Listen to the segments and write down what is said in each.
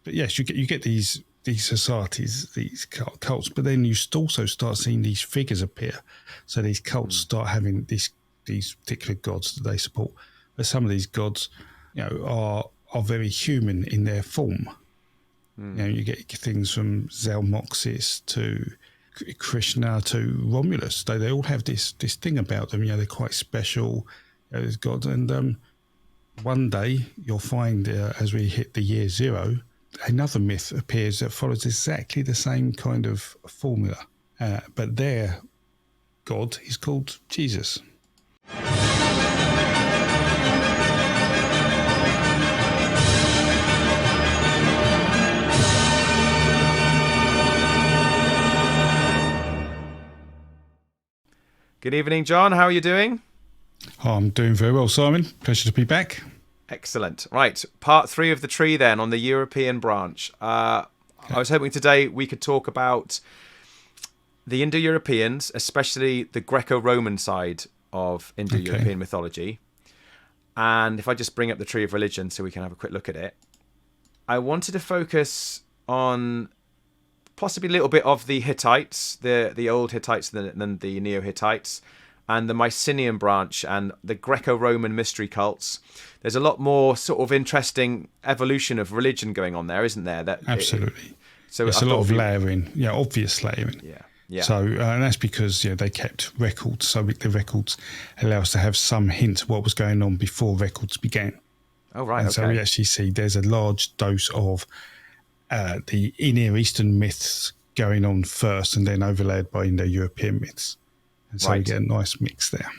but yes, you get these societies, these cults, but then you also start seeing these figures appear. So these cults start having these particular gods that they support. But some of these gods, are very human in their form. You get things from Zalmoxis to Krishna to Romulus. They all have this thing about them. They're quite special as gods. And one day you'll find, as we hit the year 0, another myth appears that follows exactly the same kind of formula, but their god is called Jesus. Good evening, John. How are you doing? Oh, I'm doing very well, Simon. Pleasure to be back. Excellent. Right, part 3 of the tree then on the European branch. I was hoping today we could talk about the Indo-Europeans, especially the Greco-Roman side of Indo-European mythology. And if I just bring up the tree of religion so we can have a quick look at it. I wanted to focus on possibly a little bit of the Hittites, the old Hittites and then the neo-Hittites, and the Mycenaean branch and the Greco-Roman mystery cults. There's a lot more sort of interesting evolution of religion going on there, isn't there? Absolutely. So it's a lot of layering, obvious layering. Yeah. So and that's because they kept records, so the records allow us to have some hint of what was going on before records began. Oh right. And okay. so we actually see there's a large dose of the Near Eastern myths going on first, and then overlaid by Indo-European myths. And so we get a nice mix there.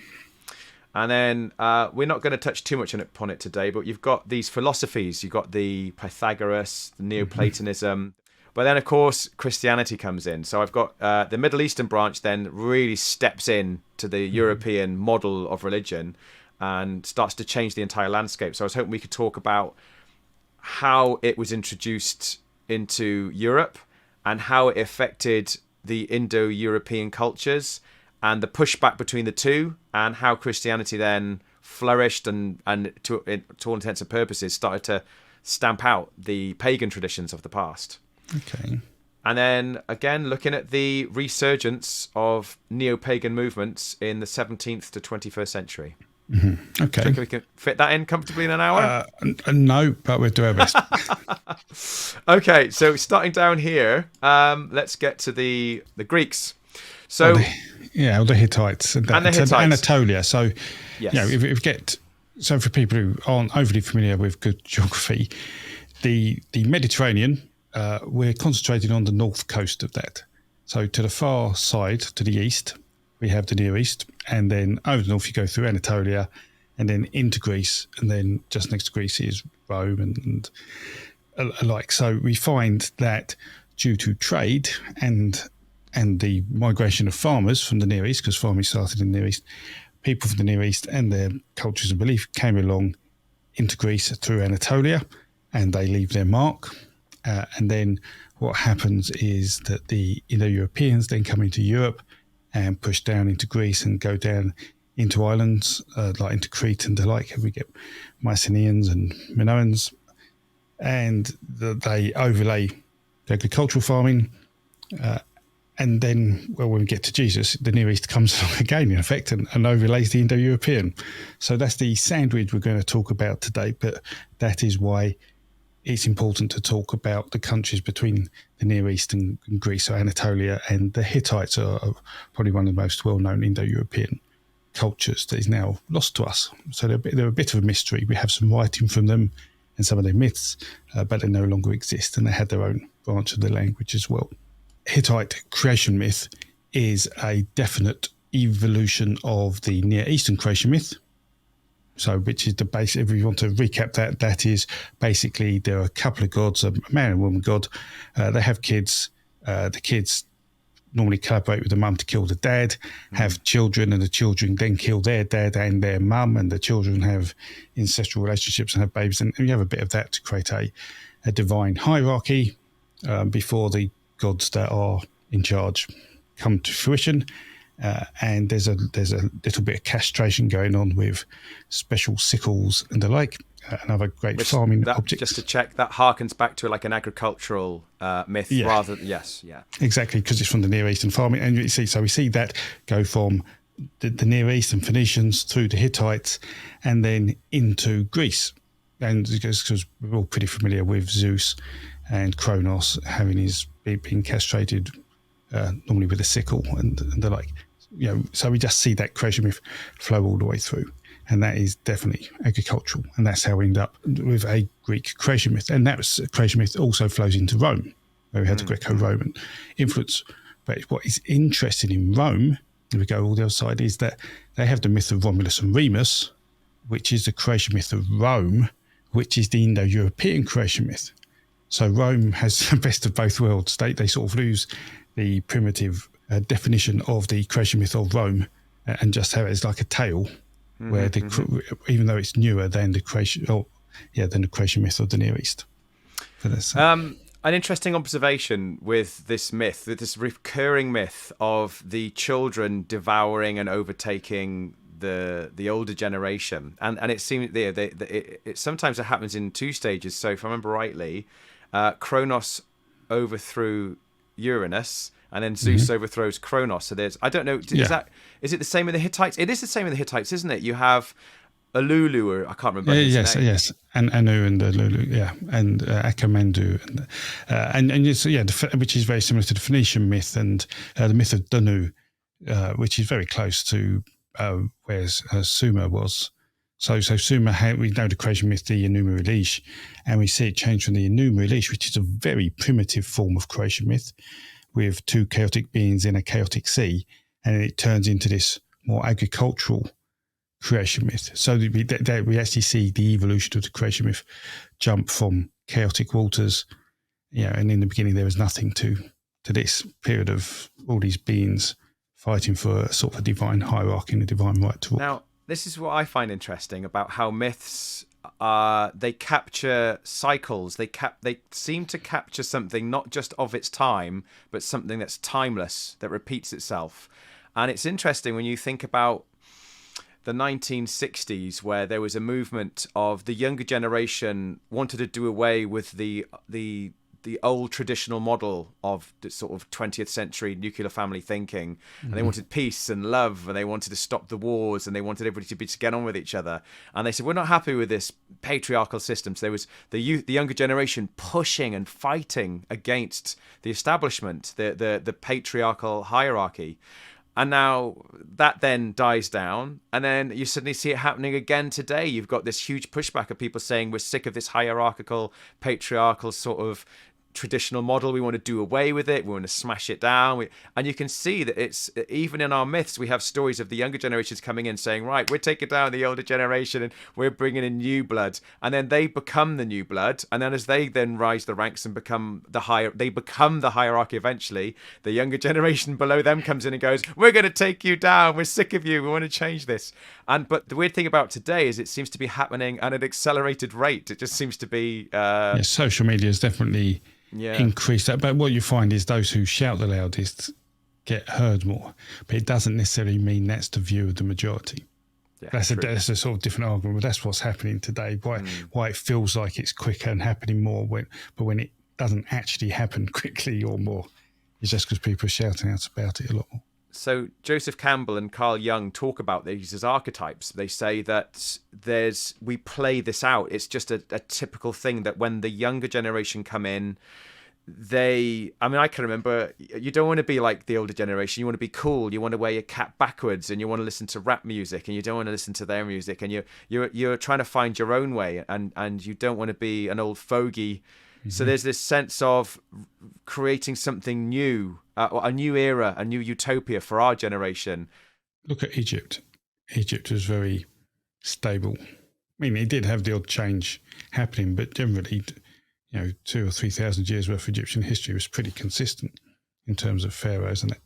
And then we're not going to touch too much upon it today, but you've got these philosophies. You've got the Pythagoras, the Neoplatonism. But then, of course, Christianity comes in. So I've got the Middle Eastern branch then really steps in to the European model of religion and starts to change the entire landscape. So I was hoping we could talk about how it was introduced into Europe and how it affected the Indo-European cultures and the pushback between the two, and how Christianity then flourished and to all intents and purposes started to stamp out the pagan traditions of the past. Okay. And then again, looking at the resurgence of neo-pagan movements in the 17th to 21st century. Mm-hmm. Okay. Do you think we can fit that in comfortably in an hour? No, but we'll do our best. Okay, so starting down here, let's get to the Greeks. So the Hittites and the Hittites. Anatolia. So yes. If we get, so for people who aren't overly familiar with good geography, the Mediterranean, we're concentrating on the north coast of that. So to the far side, to the east, we have the Near East, and then over the north you go through Anatolia, and then into Greece, and then just next to Greece is Rome and alike. So we find that due to trade and the migration of farmers from the Near East, because farming started in the Near East, people from the Near East and their cultures and belief came along into Greece through Anatolia, and they leave their mark. And then what happens is that the Indo-Europeans then come into Europe and push down into Greece and go down into islands, like into Crete and the like. We get Mycenaeans and Minoans, and they overlay the agricultural farming. And then, when we get to Jesus, the Near East comes along again, in effect, and overlays the Indo-European. So that's the sandwich we're going to talk about today, but that is why it's important to talk about the countries between the Near East and Greece, so Anatolia, and the Hittites are probably one of the most well-known Indo-European cultures that is now lost to us. So they're a bit of a mystery. We have some writing from them and some of their myths, but they no longer exist, and they had their own branch of the language as well. Hittite creation myth is a definite evolution of the Near Eastern creation myth. So, which is the base, if we want to recap that is basically there are a couple of gods, a man and woman god. They have kids. The kids normally collaborate with the mum to kill the dad, have children, and the children then kill their dad and their mum, and the children have ancestral relationships and have babies. And you have a bit of that to create a divine hierarchy before the gods that are in charge come to fruition. And there's a little bit of castration going on with special sickles and the like, another great farming object. Just to check, that harkens back to like an agricultural myth rather than, Exactly, because it's from the Near Eastern farming. And we see that go from the Near East and Phoenicians through the Hittites and then into Greece. And because we're all pretty familiar with Zeus and Kronos being castrated, normally with a sickle and the like. So we just see that creation myth flow all the way through. And that is definitely agricultural. And that's how we end up with a Greek creation myth. And that creation myth also flows into Rome, where we had the Greco-Roman influence. But what is interesting in Rome, if we go all the other side, is that they have the myth of Romulus and Remus, which is the creation myth of Rome, which is the Indo-European creation myth. So Rome has the best of both worlds. They sort of lose the primitive definition of the creation myth of Rome and just have it as like a tale, where even though it's newer than the creation myth of the Near East. An interesting observation with this myth, with this recurring myth of the children devouring and overtaking the older generation, and it seems it sometimes it happens in two stages. So if I remember rightly, Kronos overthrew Uranus, and then Zeus overthrows Kronos. So there's, I don't know, is it the same with the Hittites? It is the same with the Hittites, isn't it? You have Alulu, or I can't remember his name. Yes, and Anu and Lulu, and Akamandu, which is very similar to the Phoenician myth and the myth of Danu, which is very close to where Sumer was. So Sumer, we know the creation myth, the Enuma Elish, and we see it change from the Enuma Elish, which is a very primitive form of creation myth, with two chaotic beings in a chaotic sea, and it turns into this more agricultural creation myth. So we actually see the evolution of the creation myth jump from chaotic waters, and in the beginning there was nothing to this period of all these beings fighting for a sort of a divine hierarchy and a divine right to rule. Now, this is what I find interesting about how myths they capture cycles. They seem to capture something not just of its time, but something that's timeless, that repeats itself. And it's interesting when you think about the 1960s, where there was a movement of the younger generation wanted to do away with the old traditional model of the sort of 20th century nuclear family thinking, and they wanted peace and love, and they wanted to stop the wars, and they wanted everybody to get on with each other. And they said, we're not happy with this patriarchal system. So there was the younger generation pushing and fighting against the establishment, the patriarchal hierarchy. And now that then dies down, and then you suddenly see it happening again today. You've got this huge pushback of people saying we're sick of this hierarchical, patriarchal sort of traditional model. We want to do away with it. We want to smash it down. And you can see that it's, even in our myths, we have stories of the younger generations coming in saying, right, we're taking down the older generation and we're bringing in new blood. And then they become the new blood. And then as they then rise the ranks and become the hierarchy eventually, the younger generation below them comes in and goes, we're going to take you down. We're sick of you. We want to change this. But the weird thing about today is it seems to be happening at an accelerated rate. It just seems to be... social media is definitely... increase that, but what you find is those who shout the loudest get heard more, but it doesn't necessarily mean that's the view of the majority. That's a sort of different argument, but that's what's happening today. Why it feels like it's quicker and happening more, but when it doesn't actually happen quickly or more, it's just because people are shouting out about it a lot more. So Joseph Campbell and Carl Jung talk about these as archetypes. They say that we play this out. It's just a typical thing that when the younger generation come in, I can remember, you don't want to be like the older generation. You want to be cool. You want to wear your cap backwards, and you want to listen to rap music, and you don't want to listen to their music, and you're trying to find your own way, and you don't want to be an old fogey. So there's this sense of creating something new, a new era, a new utopia for our generation. Look at Egypt. Egypt was very stable. I mean, it did have the odd change happening, but generally, 2,000 or 3,000 years worth of Egyptian history was pretty consistent in terms of pharaohs and that.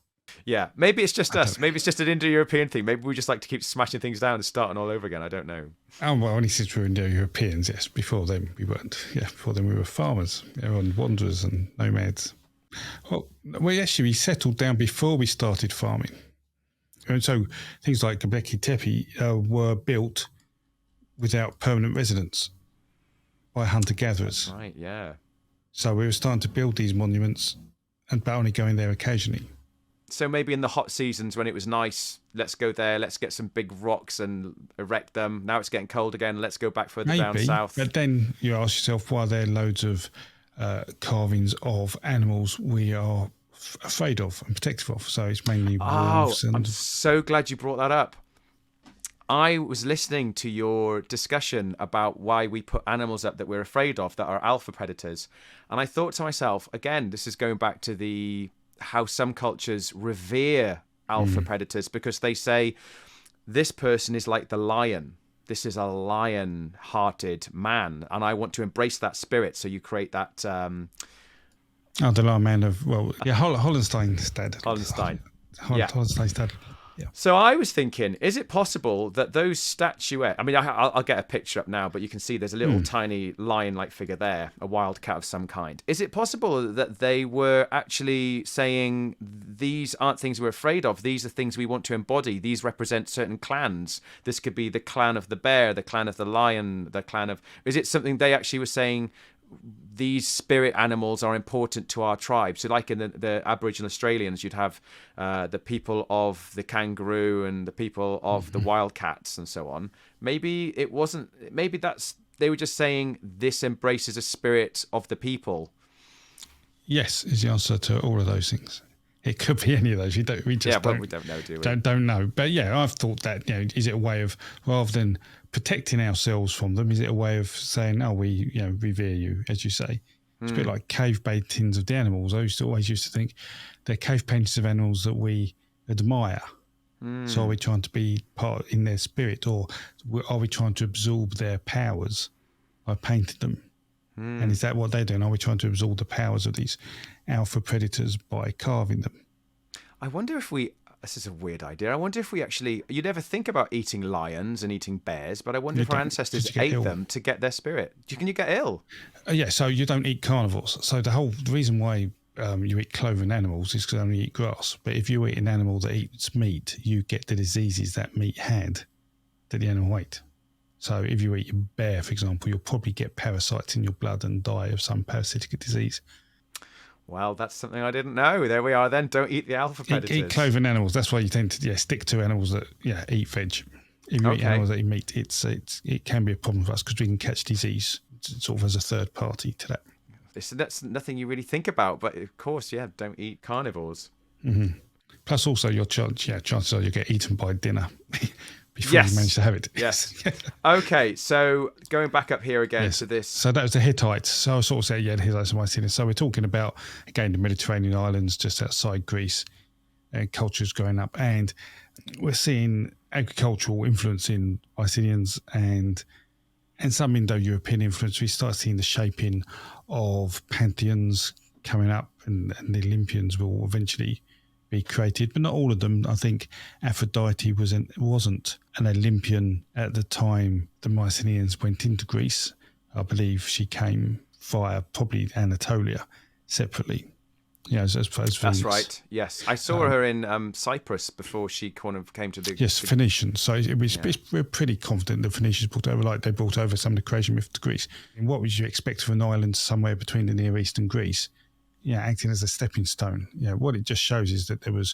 Yeah, maybe it's just us. Maybe it's just an Indo-European thing. Maybe we just like to keep smashing things down and starting all over again. I don't know. Oh, well, only since we were Indo-Europeans, yes. Before then, we weren't. Yeah, before then, we were farmers, and wanderers and nomads. Well, we settled down before we started farming. And so things like Göbekli Tepe were built without permanent residents. by hunter-gatherers. Right, yeah. So we were starting to build these monuments, but only going there occasionally. So maybe in the hot seasons when it was nice, let's go there, let's get some big rocks and erect them. Now it's getting cold again, let's go back further down south. But then you ask yourself, why are there loads of carvings of animals we are afraid of and protective of? So it's mainly wolves. I'm so glad you brought that up. I was listening to your discussion about why we put animals up that we're afraid of, that are alpha predators. And I thought to myself, again, this is going back to how some cultures revere alpha predators, because they say this person is like the lion. This is a lion-hearted man, and I want to embrace that spirit. So you create that. The lion man of Hollenstein's dad. Hollenstein. Hollenstein's dad. Yeah. So I was thinking, is it possible that those statuettes... I mean, I'll get a picture up now, but you can see there's a little tiny lion-like figure there, a wildcat of some kind. Is it possible that they were actually saying, these aren't things we're afraid of, these are things we want to embody, these represent certain clans? This could be the clan of the bear, the clan of the lion, the clan of... Is it something they actually were saying... These spirit animals are important to our tribe. So like in the Aboriginal Australians, you'd have the people of the kangaroo and the people of the wildcats and so on. Maybe it wasn't, maybe they were just saying this embraces a spirit of the people. Yes, is the answer to all of those things. It could be any of those. We don't know, do we? Don't know. But yeah, I've thought that, is it a way of, rather than protecting ourselves from them, is it a way of saying, oh, we revere you, as you say? It's a bit like cave paintings of the animals. I always used to think they're cave paintings of animals that we admire. So are we trying to be part in their spirit, or are we trying to absorb their powers by painting them? And is that what they're doing? Are we trying to absorb the powers of these alpha predators by carving them? I wonder if this is a weird idea. I wonder if we actually, you never think about eating lions and eating bears, but I wonder if our ancestors ate them to get their spirit. Can you get ill? Yeah, so you don't eat carnivores. So the reason why you eat cloven animals is because they only eat grass. But if you eat an animal that eats meat, you get the diseases that meat had that the animal ate. So if you eat a bear, for example, you'll probably get parasites in your blood and die of some parasitic disease. Well, that's something I didn't know. There we are then. Don't eat the alpha predators. Eat cloven animals. That's why you tend to stick to animals that eat veg. If you eat animals that eat meat, it can be a problem for us because we can catch disease sort of as a third party to that. That's nothing you really think about, but of course, don't eat carnivores. Mm-hmm. Plus also your chances are you'll get eaten by dinner. Before you manage to have it. Yes. Okay, so going back up here again to this. So that was the Hittites. So I was sort of saying, the Hittites and Mycenaeans. So we're talking about, again, the Mediterranean islands just outside Greece, and cultures growing up. And we're seeing agricultural influence in Mycenaeans and some Indo-European influence. We start seeing the shaping of pantheons coming up, and the Olympians will eventually be created, but not all of them. I think Aphrodite wasn't an Olympian at the time the Mycenaeans went into Greece. I believe she came via probably Anatolia separately. As that's right. Yes, I saw her in Cyprus before she kind of came to the Phoenicians. So we're pretty confident the Phoenicians brought over, like they brought over some of the creation myth to Greece. And what would you expect of an island somewhere between the Near East and Greece? Acting as a stepping stone. What it just shows is that there was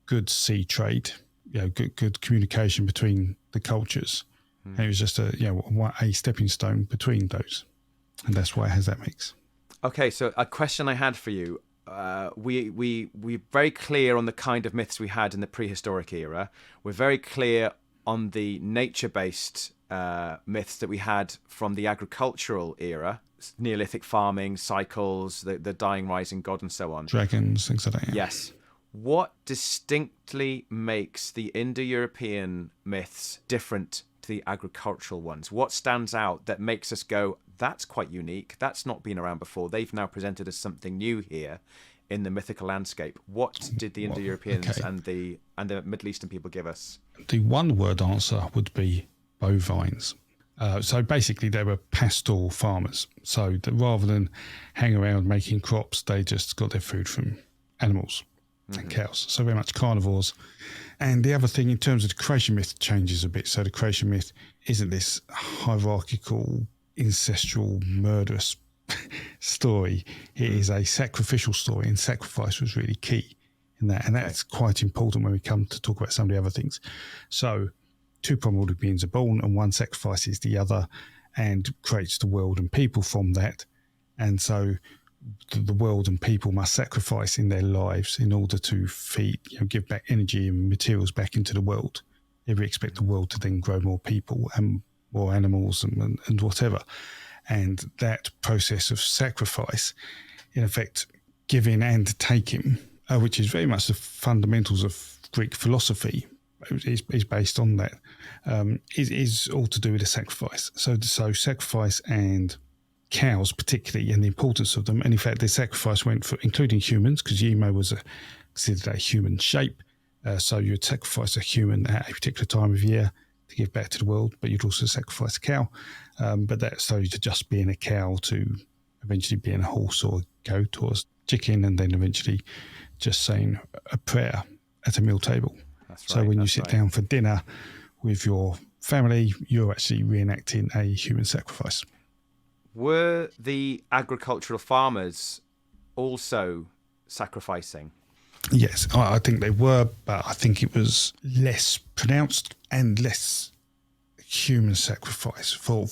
good sea trade, good communication between the cultures, and it was just a stepping stone between those, and that's why it has that mix. Okay, so a question I had for you. We're very clear on the kind of myths we had in the prehistoric era. We're very clear on the nature-based myths that we had from the agricultural era. Neolithic farming, cycles, the dying, rising god, and so on. Dragons, things like that. Yeah. Yes. What distinctly makes the Indo-European myths different to the agricultural ones? What stands out that makes us go, that's quite unique, that's not been around before, they've now presented us something new here in the mythical landscape? What did the Indo-Europeans and the Middle Eastern people give us? The one-word answer would be bovines. So basically they were pastoral farmers. So that rather than hang around making crops, they just got their food from animals and cows. So very much carnivores. And the other thing in terms of the creation myth changes a bit. So the creation myth isn't this hierarchical ancestral murderous story. It is a sacrificial story, and sacrifice was really key in that. And that's quite important when we come to talk about some of the other things. So 2 primordial beings are born, and one sacrifices the other and creates the world and people from that. And so the world and people must sacrifice in their lives in order to feed, give back energy and materials back into the world. If we expect the world to then grow more people and more animals and whatever. And that process of sacrifice, in effect, giving and taking, which is very much the fundamentals of Greek philosophy, is based on that, is all to do with the sacrifice. So sacrifice and cows particularly, and the importance of them. And in fact, the sacrifice went for including humans, because Yimo was considered a human shape. So you'd sacrifice a human at a particular time of year to give back to the world, but you'd also sacrifice a cow. But that slowly to just being a cow to eventually being a horse or a goat or a chicken, and then eventually just saying a prayer at a meal table. So when you sit down for dinner with your family, you're actually reenacting a human sacrifice. Were the agricultural farmers also sacrificing? Yes, I think they were, but I think it was less pronounced and less human sacrifice for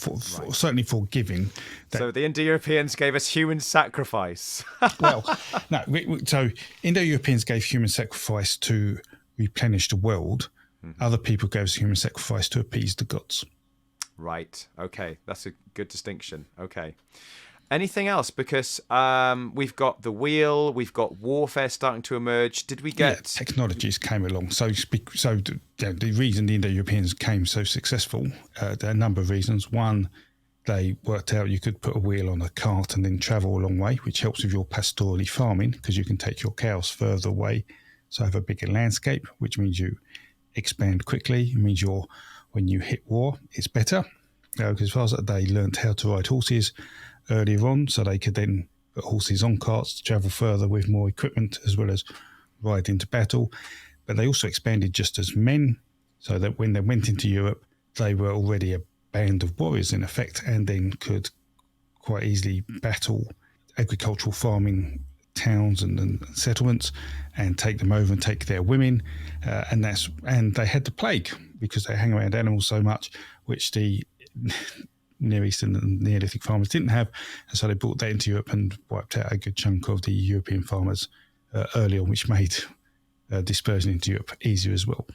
certainly for giving. So the Indo-Europeans gave us human sacrifice. Well, no. So Indo-Europeans gave human sacrifice to replenish the world. Mm-hmm. Other people gave us human sacrifice to appease the gods. Right. Okay. That's a good distinction. Okay. Anything else? Because we've got the wheel, we've got warfare starting to emerge. Did we get... technologies came along. So the reason the Indo-Europeans came so successful, there are a number of reasons. One, they worked out you could put a wheel on a cart and then travel a long way, which helps with your pastorally farming, because you can take your cows further away. So have a bigger landscape, which means you expand quickly. It means when you hit war, it's better. Because as far as they learned how to ride horses earlier on, so they could then put horses on carts to travel further with more equipment, as well as ride into battle. But they also expanded just as men, so that when they went into Europe, they were already a band of warriors in effect, and then could quite easily battle agricultural farming towns and settlements and take them over and take their women. And they had the plague, because they hang around animals so much, which the Near Eastern and Neolithic farmers didn't have, and so they brought that into Europe and wiped out a good chunk of the European farmers early on, which made dispersion into Europe easier as well.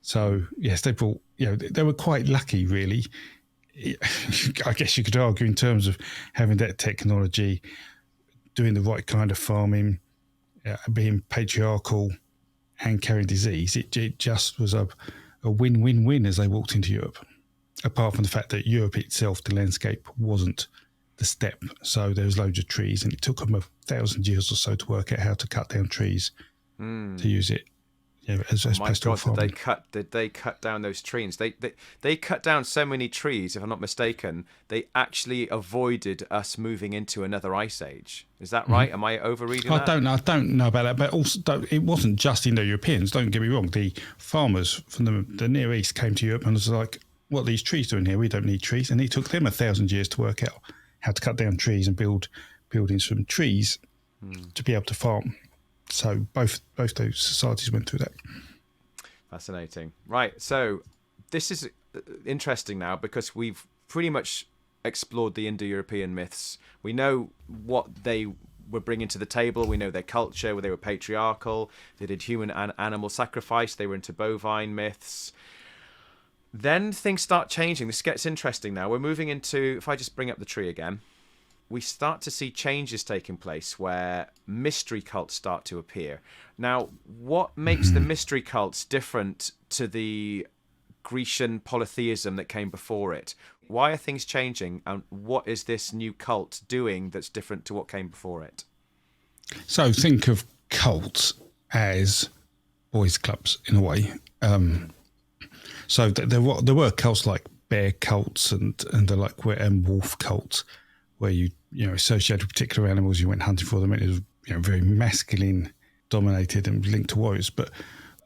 So yes, they brought, they were quite lucky, really. I guess you could argue in terms of having that technology, doing the right kind of farming, being patriarchal, and carrying disease. It just was a win-win-win as they walked into Europe. Apart from the fact that Europe itself, the landscape wasn't the steppe, so there was loads of trees, and it took them 1,000 years or so to work out how to cut down trees to use it as pastoral farming. Did they cut down those trees? They cut down so many trees, if I'm not mistaken, they actually avoided us moving into another ice age. Is that right? Am I overreading that? I don't know about that, but also it wasn't just Indo-Europeans. Don't get me wrong. The farmers from the Near East came to Europe and was like, what are these trees doing here? We don't need trees. And it took them 1,000 years to work out how to cut down trees and build buildings from trees to be able to farm. So both those societies went through that. Fascinating. Right. So this is interesting now, because we've pretty much explored the Indo-European myths. We know what they were bringing to the table. We know their culture, where they were patriarchal. They did human and animal sacrifice. They were into bovine myths. Then things start changing. This gets interesting now. We're moving into, if I just bring up the tree again, we start to see changes taking place where mystery cults start to appear. Now, what makes the mystery cults different to the Grecian polytheism that came before it? Why are things changing, and what is this new cult doing that's different to what came before it? So think of cults as boys' clubs in a way. So there were cults like bear cults and wolf cults, where you associated with particular animals, you went hunting for them, and it was very masculine dominated and linked to warriors. But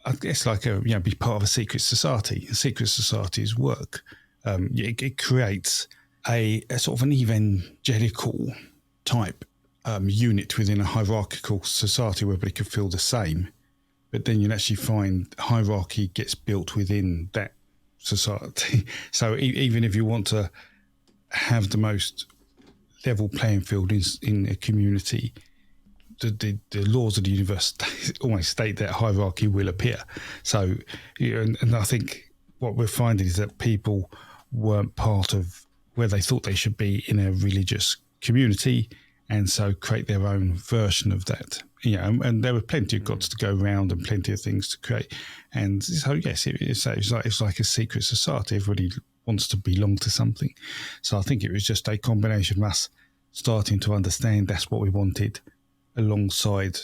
I guess be part of a secret society. Secret societies work. It creates a sort of an evangelical type unit within a hierarchical society where everybody could feel the same. But then you'll actually find hierarchy gets built within that society. So even if you want to have the most level playing field in a community, the laws of the universe almost state that hierarchy will appear. So, and I think what we're finding is that people weren't part of where they thought they should be in a religious community, and so create their own version of that. And there were plenty of gods to go around and plenty of things to create. And so, yes, it's like a secret society. Everybody wants to belong to something. So I think it was just a combination of us starting to understand that's what we wanted, alongside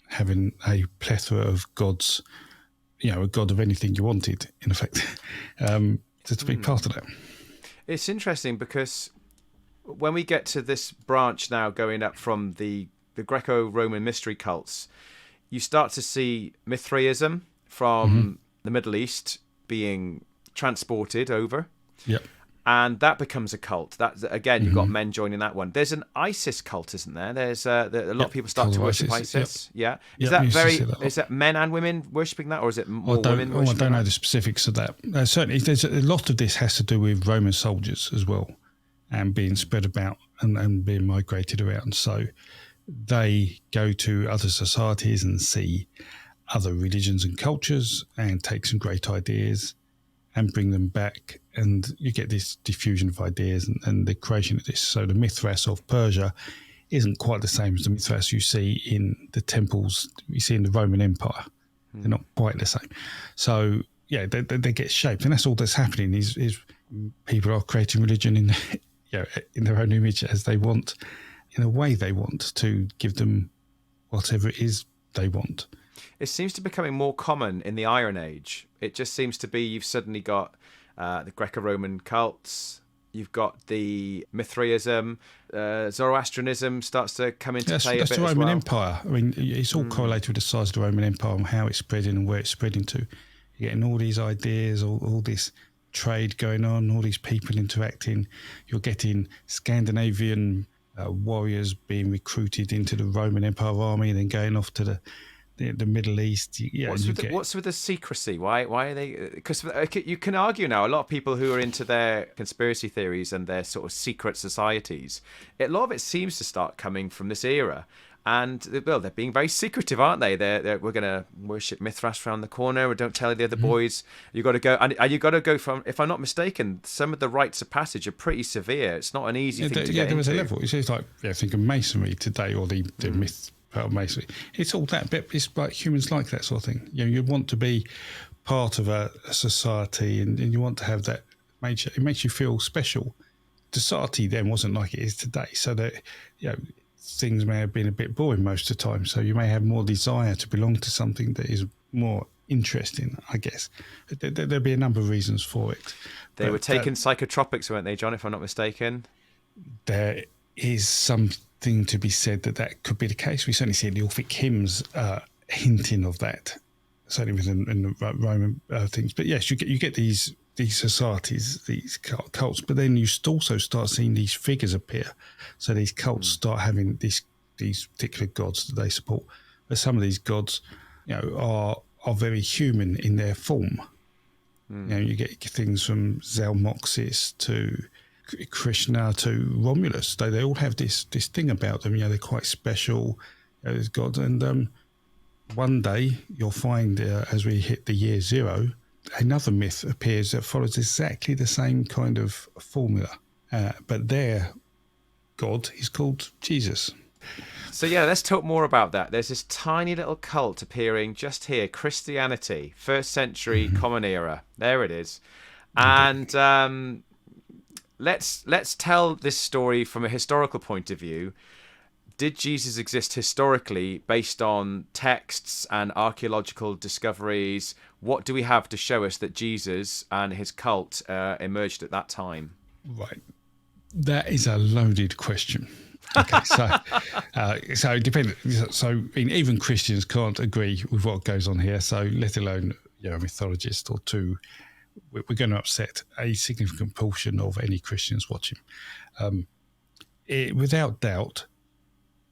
having a plethora of gods, a god of anything you wanted, in effect, to be part of that. It's interesting because when we get to this branch now going up from the Greco-Roman mystery cults, you start to see Mithraism from the Middle East being transported over. Yep. And that becomes a cult. That again, you've got men joining that one. There's an Isis cult, isn't there? There's a lot of people start to worship Isis. Yep. Yeah. Is that men and women worshipping that, or is it more women worshipping I don't know the specifics of that. Certainly, there's a lot of this has to do with Roman soldiers as well, and being spread about and being migrated around. So they go to other societies and see other religions and cultures and take some great ideas and bring them back, and you get this diffusion of ideas and the creation of this. So the Mithras of Persia isn't quite the same as the Mithras you see in the temples you see in the Roman Empire. They're not quite the same. So yeah, they get shaped, and that's all that's happening is people are creating religion in in their own image as they want, in a way they want to give them whatever it is they want. It seems to be becoming more common in the Iron Age. It just seems to be you've suddenly got the Greco-Roman cults, you've got the Mithraism, Zoroastrianism starts to come into play a bit that's as the well. Roman Empire. I mean, it's all correlated with the size of the Roman Empire and how it's spreading and where it's spreading to. You're getting all these ideas, all this trade going on, all these people interacting. You're getting Scandinavian warriors being recruited into the Roman Empire army and then going off to the Middle East. What's with the secrecy? Why are they? Because you can argue now, a lot of people who are into their conspiracy theories and their sort of secret societies, a lot of it seems to start coming from this era. And they're being very secretive, aren't they? We're going to worship Mithras around the corner. Or don't tell the other boys. You got to go, and you got to go from. If I'm not mistaken, some of the rites of passage are pretty severe. It's not an easy thing to get into. Yeah, there was a level. It's like think of masonry today, or the myth of masonry. It's all that, but it's like humans like that sort of thing. You want to be part of a society, and you want to have that. It makes you feel special. Society then wasn't like it is today, so that things may have been a bit boring most of the time. So you may have more desire to belong to something that is more interesting, I guess. There'll be a number of reasons for it. They were taking psychotropics, weren't they, John, if I'm not mistaken? There is something to be said that could be the case. We certainly see the Orphic hymns hinting of that, certainly within the Roman things. But yes, you get these societies, these cults, but then you also start seeing these figures appear. So these cults start having these particular gods that they support. But some of these gods, are very human in their form. You get things from Zalmoxis to Krishna to Romulus. They all have this thing about them. They're quite special as gods. And one day you'll find, as we hit the year 0, another myth appears that follows exactly the same kind of formula, but their god is called Jesus. So let's talk more about that. There's this tiny little cult appearing just here, Christianity, 1st century Common Era. There it is. And let's tell this story from a historical point of view. Did Jesus exist historically based on texts and archaeological discoveries? What do we have to show us that Jesus and his cult emerged at that time? Right. That is a loaded question. Okay, so it depends. So even Christians can't agree with what goes on here, so let alone a mythologist or two we're going to upset a significant portion of any Christians watching. Without doubt,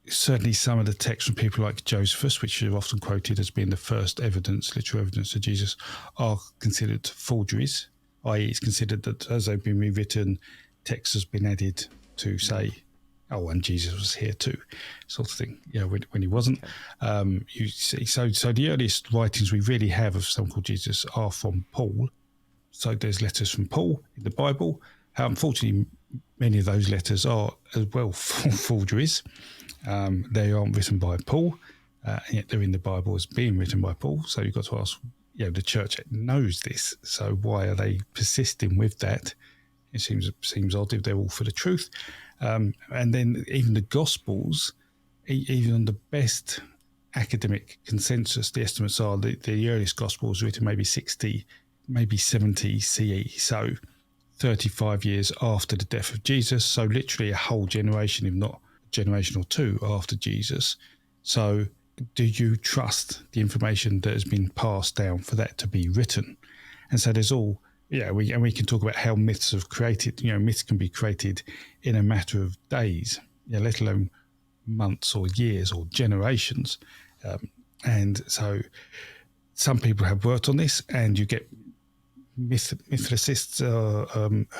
certainly some of the texts from people like Josephus, which are often quoted as being the first literal evidence of Jesus, are considered forgeries, i.e. it's considered that as they've been rewritten, text has been added to say, oh, and Jesus was here too, sort of thing, when he wasn't. Okay. You see, so the earliest writings we really have of someone called Jesus are from Paul. So there's letters from Paul in the Bible. Unfortunately, many of those letters are as well forgeries. They aren't written by Paul, and yet they're in the Bible as being written by Paul. So you've got to ask, the church knows this, so why are they persisting with that? It seems odd if they're all for the truth. And then even the Gospels, even on the best academic consensus, the estimates are the earliest Gospels written maybe 60, maybe 70 CE. So 35 years after the death of Jesus. So literally a whole generation, if not a generation or two after Jesus. So do you trust the information that has been passed down for that to be written? And so there's all, we can talk about how myths have created, myths can be created in a matter of days, let alone months or years or generations. And so some people have worked on this, and you get mythicists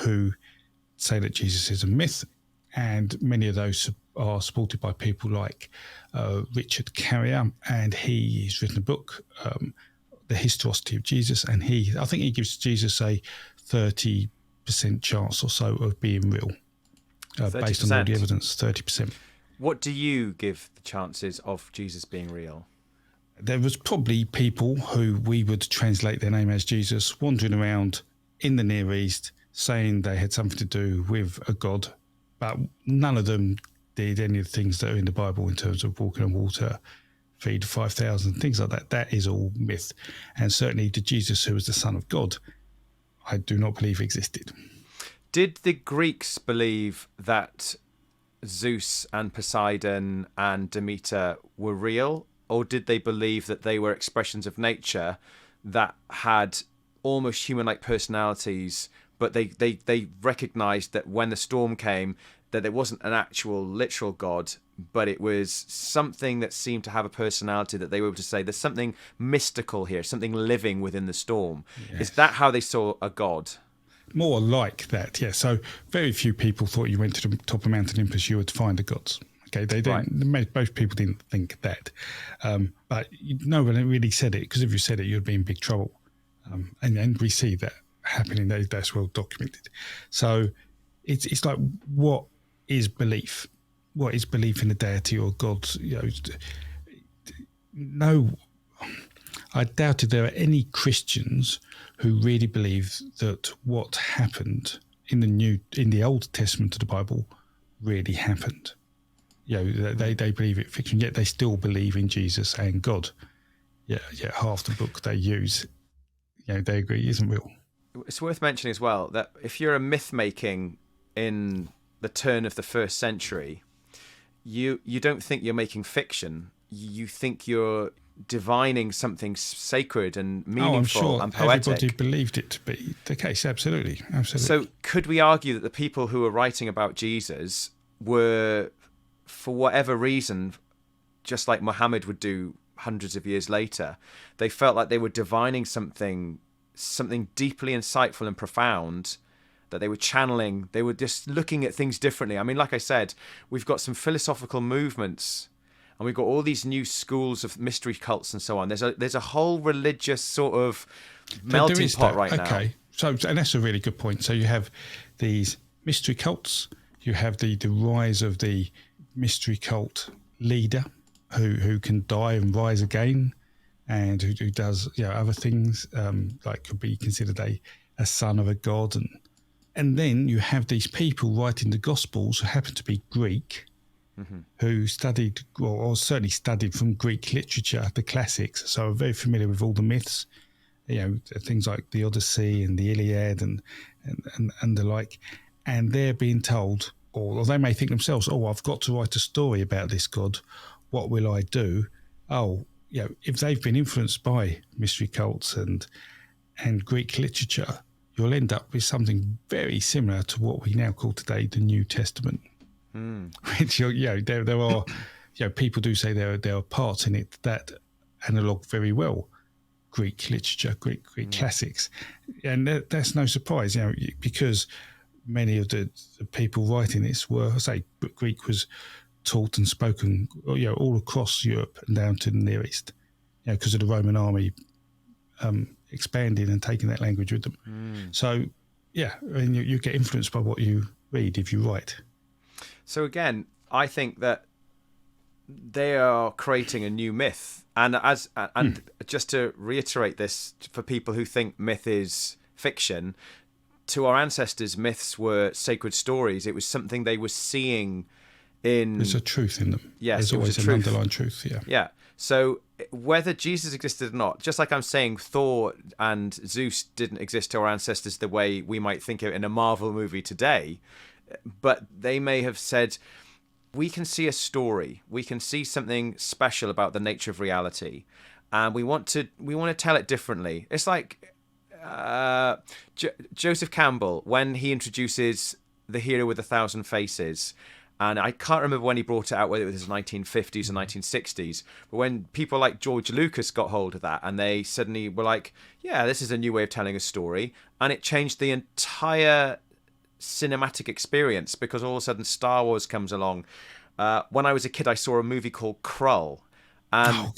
who say that Jesus is a myth, and many of those are supported by people like Richard Carrier, and he's written a book, The Historicity of Jesus, and I think he gives Jesus a 30% chance or so of being real, based on all the evidence. 30%. What do you give the chances of Jesus being real? There was probably people who we would translate their name as Jesus wandering around in the Near East saying they had something to do with a god, but none of them did any of the things that are in the Bible in terms of walking on water, feed 5,000, things like that. That is all myth. And certainly the Jesus who was the Son of God, I do not believe existed. Did the Greeks believe that Zeus and Poseidon and Demeter were real? Or did they believe that they were expressions of nature that had almost human-like personalities, but they recognized that when the storm came, that it wasn't an actual literal god, but it was something that seemed to have a personality, that they were able to say there's something mystical here, something living within the storm. Yes. Is that how they saw a god? More like that, yeah. So very few people thought you went to the top of Mount Olympus, you would find the gods. Okay, they didn't. Right. Most people didn't think that, but no one really said it, because if you said it, you'd be in big trouble. And we see that happening. That's well documented. So it's like, what is belief? What is belief in a deity or God? No, I doubt if there are any Christians who really believe that what happened in the Old Testament of the Bible really happened. They believe it fiction, yet they still believe in Jesus and God. Yeah, half the book they use, they agree isn't real. It's worth mentioning as well that if you're a myth making in the turn of the 1st century, you don't think you're making fiction. You think you're divining something sacred and meaningful and poetic. Everybody believed it to be the case. Absolutely. So could we argue that the people who were writing about Jesus were, for whatever reason, just like Muhammad would do hundreds of years later, they felt like they were divining something deeply insightful and profound, that they were channeling, they were just looking at things differently. I mean, like I said, we've got some philosophical movements, and we've got all these new schools of mystery cults and so on. There's a whole religious sort of melting pot right now. Okay, and that's a really good point. So you have these mystery cults, you have the rise of the mystery cult leader who can die and rise again, and who does other things, like could be considered a son of a god, and then you have these people writing the Gospels who happen to be Greek, who studied or certainly studied from Greek literature, the classics, so are very familiar with all the myths, things like the Odyssey and the Iliad and the like, and they're being told, or they may think themselves, I've got to write a story about this god. What will I do? If they've been influenced by mystery cults and Greek literature, you'll end up with something very similar to what we now call today the New Testament. Which, there are, people do say there are parts in it that analogue very well Greek literature, Greek classics, and that's no surprise, because many of the people writing this were, say, Greek was taught and spoken, all across Europe and down to the Near East, because of the Roman army expanding and taking that language with them. So, you get influenced by what you read if you write. So again, I think that they are creating a new myth, and just to reiterate this for people who think myth is fiction, to our ancestors, myths were sacred stories. It was something they were seeing in. There's a truth in them. Yes, there's always an underlying truth. Yeah. Yeah. So whether Jesus existed or not, just like I'm saying, Thor and Zeus didn't exist to our ancestors the way we might think of it in a Marvel movie today. But they may have said, we can see a story, we can see something special about the nature of reality, and we want to tell it differently. It's like Joseph Campbell, when he introduces the hero with 1,000 faces, and I can't remember when he brought it out, whether it was the 1950s or 1960s, but when people like George Lucas got hold of that, and they suddenly were like, yeah, this is a new way of telling a story, and it changed the entire cinematic experience, because all of a sudden Star Wars comes along. When I was a kid, I saw a movie called Krull, and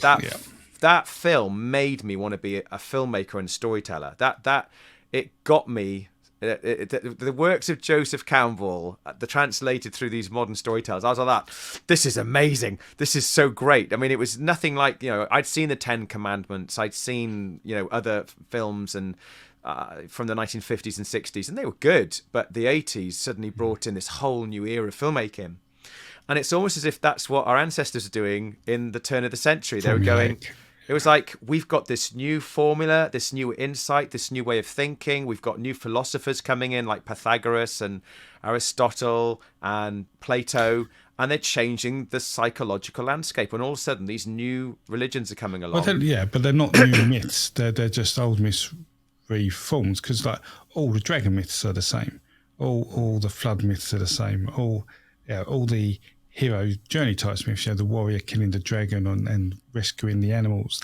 that film made me want to be a filmmaker and storyteller. That it got me. The works of Joseph Campbell, the translated through these modern storytellers, I was like, this is amazing. This is so great. I mean, it was nothing like, I'd seen the Ten Commandments, I'd seen, other films and from the 1950s and 60s, and they were good, but the 80s suddenly brought in this whole new era of filmmaking, and it's almost as if that's what our ancestors are doing in the turn of the century. They were going, it was like, we've got this new formula, this new insight, this new way of thinking, we've got new philosophers coming in like Pythagoras and Aristotle and Plato, and they're changing the psychological landscape, and all of a sudden these new religions are coming along. But they're not new myths, they're just old myths reformed, because like all the dragon myths are the same, all the flood myths are the same, all the hero journey types myths, the warrior killing the dragon and rescuing the animals,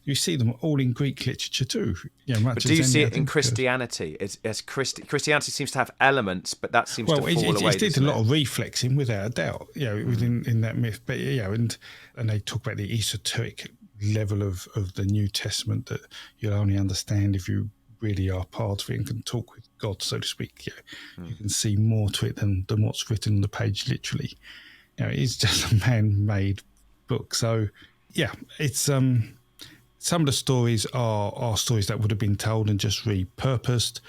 you see them all in Greek literature too. But do you see it in Christianity? Christianity seems to have elements, but that seems to fall away. It did a lot of reflexing, without a doubt, within that myth. But and they talk about the esoteric level of the New Testament that you'll only understand if you really are part of it and can talk with God, so to speak. You can see more to it than what's written on the page, literally. It's just a man-made book. So, it's some of the stories are stories that would have been told and just repurposed.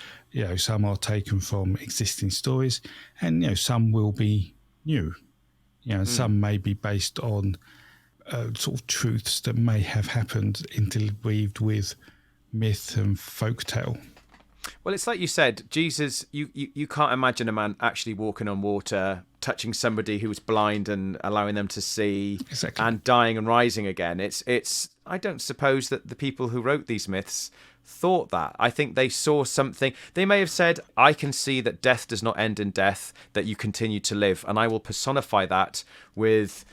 Some are taken from existing stories, and some will be new. Some may be based on sort of truths that may have happened interweaved with myth and folktale. Well, it's like you said, Jesus, you can't imagine a man actually walking on water, touching somebody who was blind and allowing them to see, exactly, and dying and rising again. It's I don't suppose that the people who wrote these myths thought that. I think they saw something. They may have said, I can see that death does not end in death, that you continue to live, and I will personify that with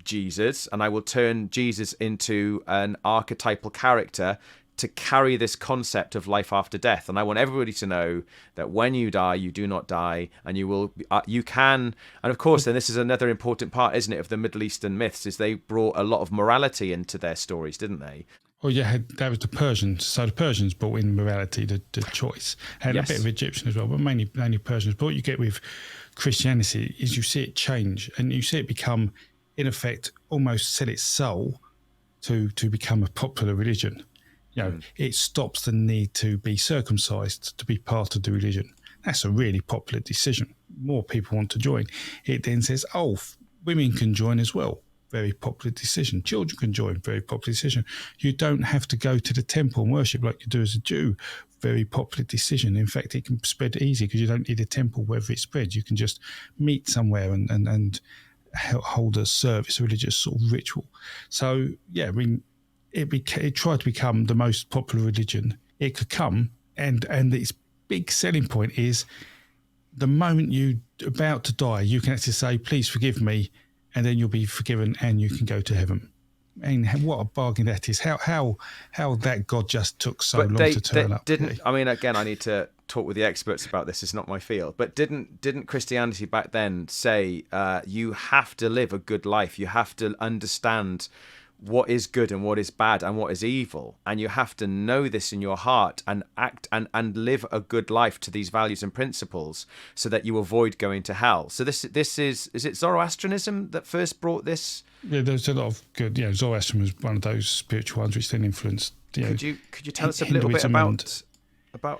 Jesus, and I will turn Jesus into an archetypal character to carry this concept of life after death. And I want everybody to know that when you die, you do not die, and you can. And of course, then this is another important part, isn't it, of the Middle Eastern myths, is they brought a lot of morality into their stories, didn't they? Well, that was the Persians. So the Persians brought in morality, the choice, and a bit of Egyptian as well, but mainly Persians. But what you get with Christianity is you see it change, and you see it become, in effect, almost sell its soul to become a popular religion. It stops the need to be circumcised to be part of the religion. That's a really popular decision. More people want to join. It then says, women can join as well. Very popular decision. Children can join. Very popular decision. You don't have to go to the temple and worship like you do as a Jew. Very popular decision. In fact, it can spread easy because you don't need a temple wherever it spreads. You can just meet somewhere and hold a service, a religious sort of ritual. So, it tried to become the most popular religion it could come, and it's big selling point is the moment you're about to die, you can actually say, please forgive me, and then you'll be forgiven and you can go to heaven. And what a bargain that is. How that God just took so long to turn up. Didn't, I mean, again, I need to talk with the experts about this. It's not my field. But didn't Christianity back then say you have to live a good life? You have to understand what is good and what is bad and what is evil, and you have to know this in your heart and act and live a good life to these values and principles so that you avoid going to hell. So this is it Zoroastrianism that first brought this? Yeah, there's a lot of good. Yeah, Zoroastrianism was one of those spiritual ones which then influenced. Could you tell us a little bit about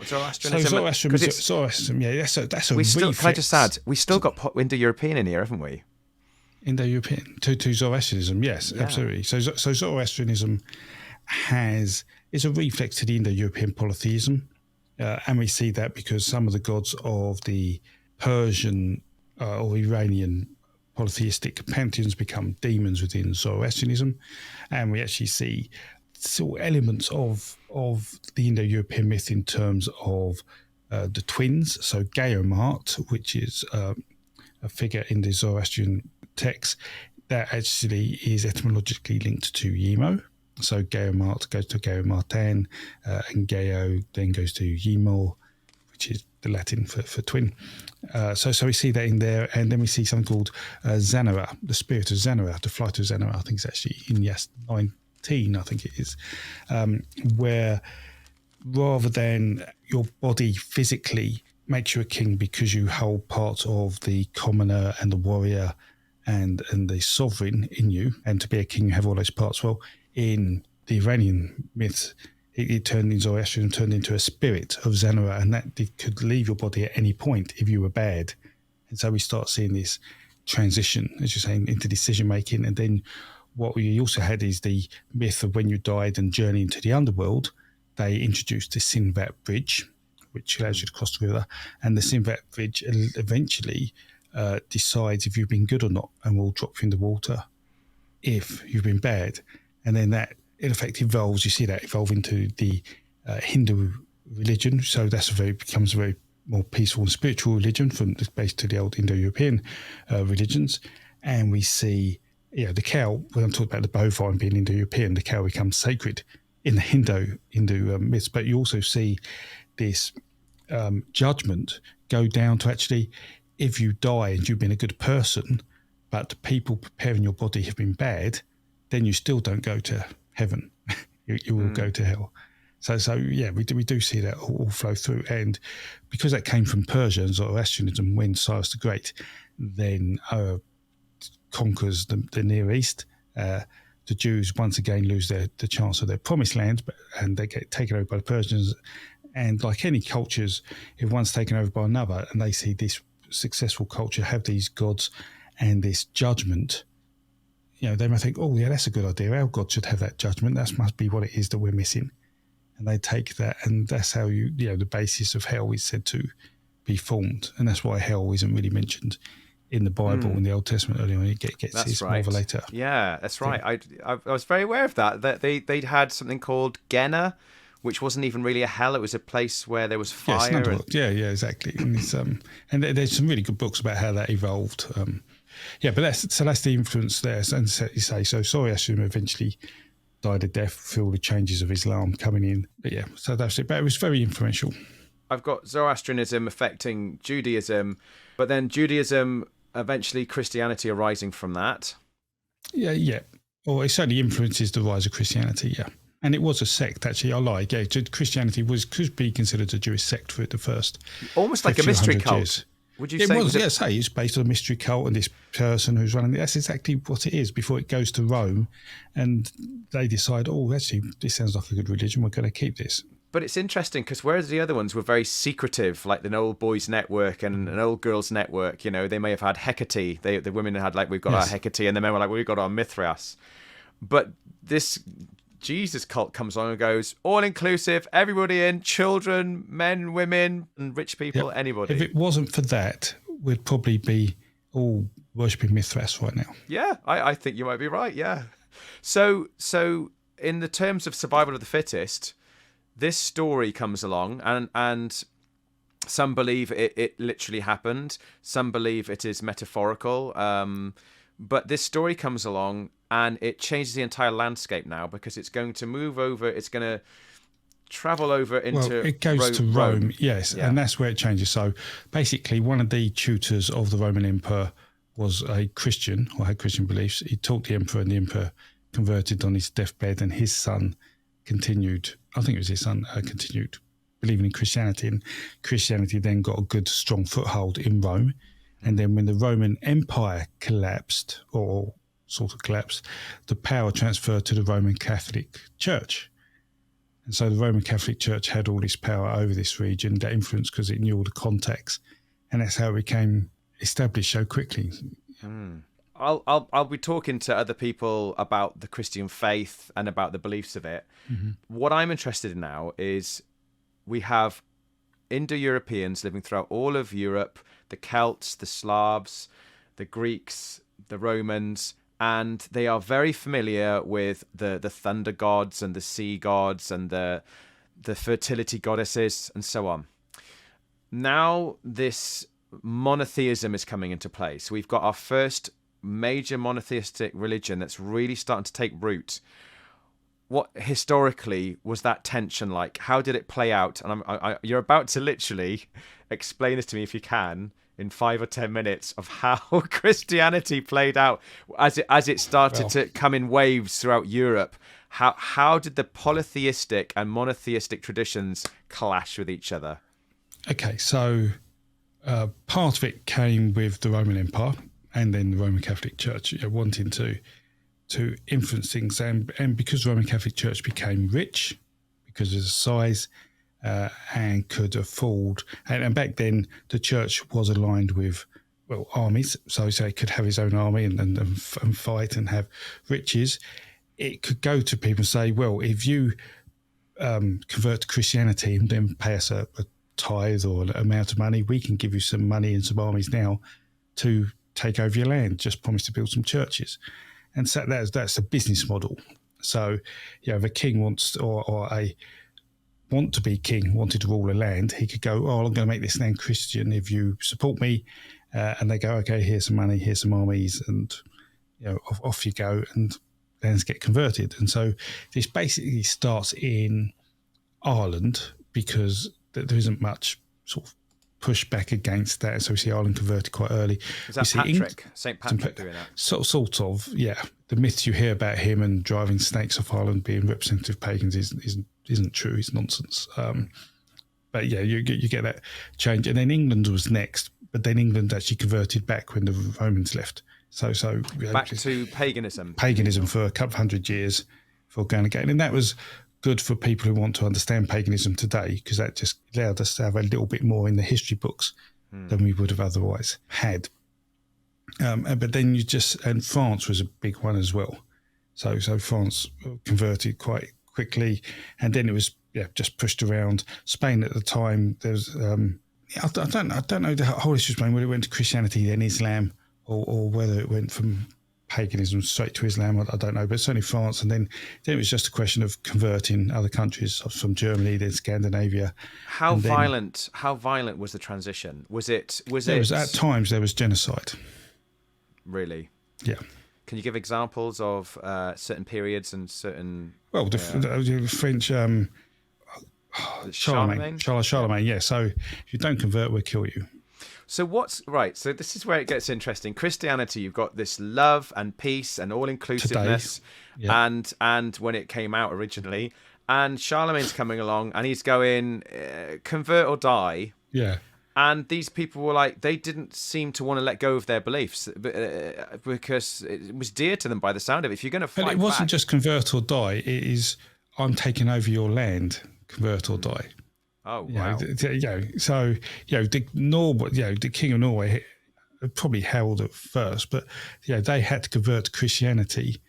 Zoroastrianism? So Zoroastrianism, yeah, that's a reflex. Can I just add, we still got Indo-European in here, haven't we? Indo-European to Zoroastrianism, yes, yeah. Absolutely. So Zoroastrianism is a reflex to the Indo-European polytheism, and we see that because some of the gods of the Persian or Iranian polytheistic pantheons become demons within Zoroastrianism, and we actually see sort of elements of the Indo-European myth in terms of the twins. So Gaomart, which is a figure in the Zoroastrian text that actually is etymologically linked to Yemo. So Gaomart goes to Gaomartan, and Gao then goes to Yemo, which is the Latin for twin. So we see that in there, and then we see something called Zanara, the spirit of Zanara, the flight of Zanara. I think it's actually in Yas 19, I think it is, where rather than your body physically makes you a king because you hold parts of the commoner and the warrior and the sovereign in you, and to be a king you have all those parts. Well, in the Iranian myths, it turned in Zoroastrianism turned into a spirit of Zanara, and that could leave your body at any point if you were bad. And so we start seeing this transition, as you're saying, into decision making. And then what we also had is the myth of when you died and journey into the underworld. They introduced the Sinvat Bridge, which allows you to cross the river, and the Sinvat Bridge eventually decides if you've been good or not, and will drop you in the water if you've been bad. And then that in effect evolves. You see that evolve into the Hindu religion. So that's becomes a very more peaceful and spiritual religion from based to the old Indo-European religions. And we see, the cow. When I'm talking about the bovine being Indo-European, the cow becomes sacred in the Hindu myths. But you also see this judgment go down to actually, if you die and you've been a good person, but the people preparing your body have been bad, then you still don't go to heaven. you will go to hell. So yeah, we do see that all flow through. And because that came from Persia and Zoroastrianism, when Cyrus the Great then conquers the Near East, the Jews once again lose the chance of their promised land, and they get taken over by the Persians. And like any cultures, if one's taken over by another and they see this successful culture have these gods and this judgment, they might think, oh yeah, that's a good idea. Our God should have that judgment. That must be what it is that we're missing. And they take that, and that's how the basis of hell is said to be formed. And that's why hell isn't really mentioned in the Bible in the Old Testament early on. It gets it's more of a later. Yeah, that's right. I was very aware of that. That they'd had something called Gehenna, which wasn't even really a hell. It was a place where there was fire. Yeah, exactly. And it's, and there's some really good books about how that evolved. But that's the influence there. And so you say, so Zoroastrianism eventually died a death through all the changes of Islam coming in. But yeah, so that's it. But it was very influential. I've got Zoroastrianism affecting Judaism, but then Judaism, eventually Christianity arising from that. Yeah. Well, it certainly influences the rise of Christianity, yeah. And it was a sect, actually. I lied. Yeah, Christianity could be considered a Jewish sect for the first. Almost like a mystery cult. Years. Would you say? It's based on a mystery cult and this person who's running it. That's exactly what it is before it goes to Rome. And they decide, actually, this sounds like a good religion. We're going to keep this. But it's interesting because whereas the other ones were very secretive, like an old boys network and an old girls network, they may have had Hecate. The women had we've got our Hecate, and the men were we've got our Mithras. But this Jesus cult comes along and goes, all inclusive, everybody in, children, men, women, and rich people, anybody. If it wasn't for that, we'd probably be all worshipping Mithras right now. Yeah, I think you might be right, yeah. So in the terms of survival of the fittest, this story comes along and Some believe it literally happened. Some believe it is metaphorical. But this story comes along and it changes the entire landscape now, because it's going to move over. It's going to travel over into it goes to Rome, yes, Yeah. and that's where it changes. So basically, one of the tutors of the Roman Emperor was a Christian, or had Christian beliefs. He taught the emperor, and the emperor converted on his deathbed, and his son continued, I think it was his son, continued believing in Christianity, and Christianity then got a good, strong foothold in Rome. And then when the Roman Empire collapsed, or sort of collapsed, the power transferred to the Roman Catholic Church. And so the Roman Catholic Church had all this power over this region, that influence, because it knew all the contacts. And that's how it became established so quickly. I'll be talking to other people about the Christian faith and about the beliefs of it. Mm-hmm. What I'm interested in now is we have Indo-Europeans living throughout all of Europe, the Celts, the Slavs, the Greeks, the Romans, and they are very familiar with the thunder gods and the sea gods and the fertility goddesses and so on. Now this monotheism is coming into play. So we've got our first major monotheistic religion that's really starting to take root. What historically was that tension like? How did it play out? And you're about to literally explain this to me, if you can, in 5 or 10 minutes, of how Christianity played out as it started to come in waves throughout Europe. How did the polytheistic and monotheistic traditions clash with each other? Okay, so part of it came with the Roman Empire and then the Roman Catholic Church, wanting to influence things, and because the Roman Catholic Church became rich because of the size and could afford, and back then the church was aligned with armies, so it could have its own army and fight and have riches. It could go to people and say, well, if you convert to Christianity and then pay us a tithe or an amount of money, we can give you some money and some armies now to take over your land. Just promise to build some churches. And so that's a business model. So, if a king wants to be king, wanted to rule a land, he could go, I'm going to make this land Christian if you support me. And they go, okay, here's some money, here's some armies, and off you go, and lands get converted. And so this basically starts in Ireland, because there isn't much sort of pushback against that. So we see Ireland converted quite early. Is that Patrick? St. Patrick doing that? Sort of, yeah. The myths you hear about him and driving snakes off Ireland being representative pagans isn't true. It's nonsense. But yeah, you get that change. And then England was next, but then England actually converted back when the Romans left. So back to paganism. Paganism for a couple of 100 years for going again. And that was good for people who want to understand paganism today, because that just allowed us to have a little bit more in the history books than we would have otherwise had. But then and France was a big one as well. So France converted quite quickly, and then it was just pushed around. Spain at the time, there was I don't know the whole history of Spain, whether it went to Christianity then Islam, or whether it went from paganism straight to Islam, I don't know, but certainly France. And then it was just a question of converting other countries from Germany, then Scandinavia. How violent was the transition? Was it at times there was genocide. Really? Yeah. Can you give examples of certain periods and certain? Well, the French Charlemagne. Yeah. So if you don't convert, we'll kill you. So so this is where it gets interesting. Christianity, you've got this love and peace and all-inclusiveness, and when it came out originally, and Charlemagne's coming along and he's going, convert or die. Yeah. And these people were like, they didn't seem to want to let go of their beliefs because it was dear to them by the sound of it. If you're going to fight But it wasn't back, just convert or die. It is, I'm taking over your land, convert or die. Oh, wow. So the King of Norway probably held at first, but they had to convert to Christianity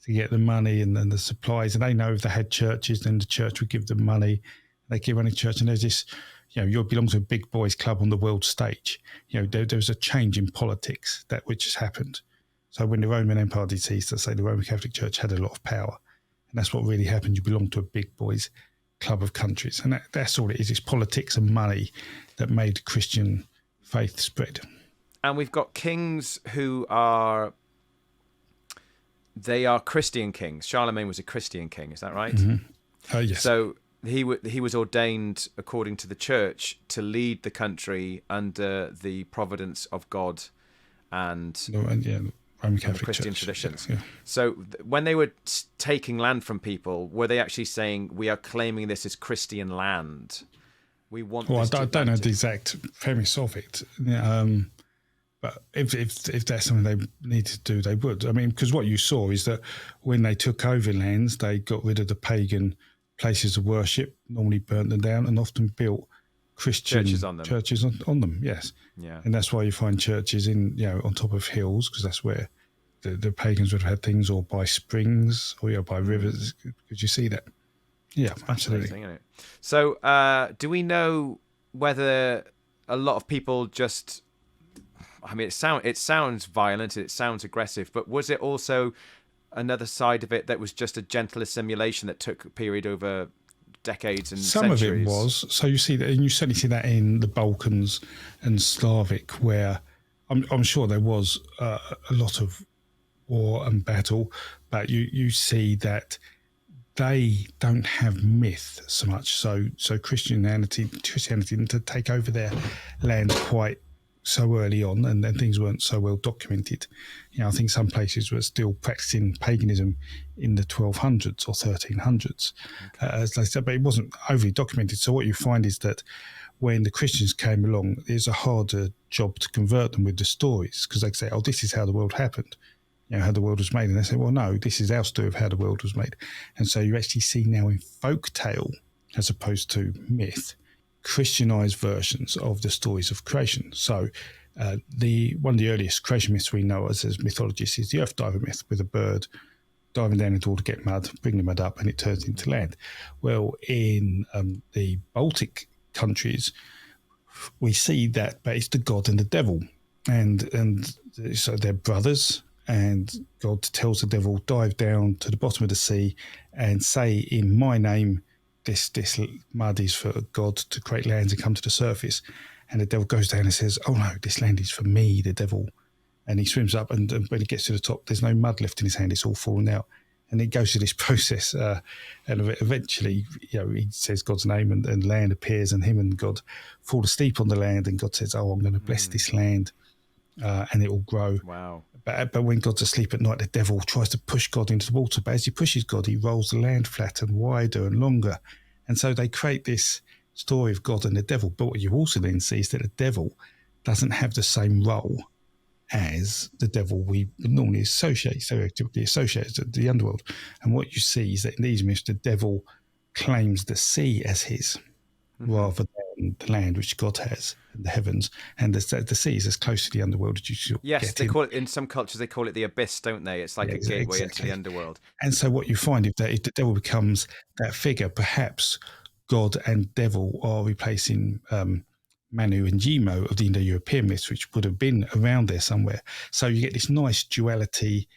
to get the money and the supplies. And they know if they had churches, then the church would give them money. They keep running church, and there's this. You belong to a big boys club on the world stage. There was a change in politics which has happened. So when the Roman Empire deceased, let's say the Roman Catholic Church had a lot of power, and that's what really happened. You belong to a big boys club of countries, and that's all it is. It's politics and money that made Christian faith spread. And we've got kings who are Christian kings. Charlemagne was a Christian king, is that right? Yes. So he was ordained according to the church to lead the country under the providence of God and Roman Catholic Christian Church. traditions. Yeah. So when they were taking land from people, were they actually saying, we are claiming this as Christian land? We want Well, this I don't know the exact premise of it. But if that's something they need to do, they would. I mean, because what you saw is that when they took over lands, they got rid of the pagan places of worship, normally burnt them down, and often built Christian churches on them. On them, yes. Yeah. And that's why you find churches on top of hills, because that's where the pagans would have had things, or by springs, or by rivers. Could you see that? Yeah, absolutely. Isn't it? So, do we know whether a lot of people just? I mean, it sounds violent, it sounds aggressive, but was it also another side of it that was just a gentle assimilation that took a period over decades and centuries? Some of it was. So you see that, and you certainly see that in the Balkans and Slavic, where I'm sure there was a lot of war and battle, but you see that they don't have myth so much. So Christianity didn't take over their land quite so early on, and then things weren't so well documented. I think some places were still practicing paganism in the 1200s or 1300s, as they said, but it wasn't overly documented. So what you find is that when the Christians came along, it's a harder job to convert them with the stories, because they say, oh, this is how the world happened, how the world was made. And they say, well, no, this is our story of how the world was made. And so you actually see now in folk tale, as opposed to myth, Christianized versions of the stories of creation. So one of the earliest creation myths we know as mythologists is the earth diver myth, with a bird diving down into water to get mud, bring the mud up, and it turns into land. Well, in the Baltic countries, we see that, but it's the god and the devil, and so they're brothers. And God tells the devil, dive down to the bottom of the sea and say, in my name, this mud is for God to create lands and come to the surface. And the devil goes down and says, oh no, this land is for me, the devil. And he swims up, and when he gets to the top, there's no mud left in his hand, it's all fallen out. And it goes through this process, and eventually, he says God's name, and land appears, and him and God fall asleep on the land, and God says, oh, I'm going to bless this land, and it will grow. Wow. But when God's asleep at night, the devil tries to push God into the water. But as he pushes God, he rolls the land flat and wider and longer. And so they create this story of God and the devil. But what you also then see is that the devil doesn't have the same role as the devil we normally stereotypically associate with the underworld. And what you see is that in these myths, the devil claims the sea as his, rather than the land which God has, and the heavens, and the sea is as close to the underworld as you should. Yes, they call it, in some cultures they call it the abyss, don't they? It's like a gateway into the underworld. And so what you find is that if the devil becomes that figure, perhaps God and devil are replacing Manu and Jimo of the Indo-European myths, which would have been around there somewhere. So you get this nice duality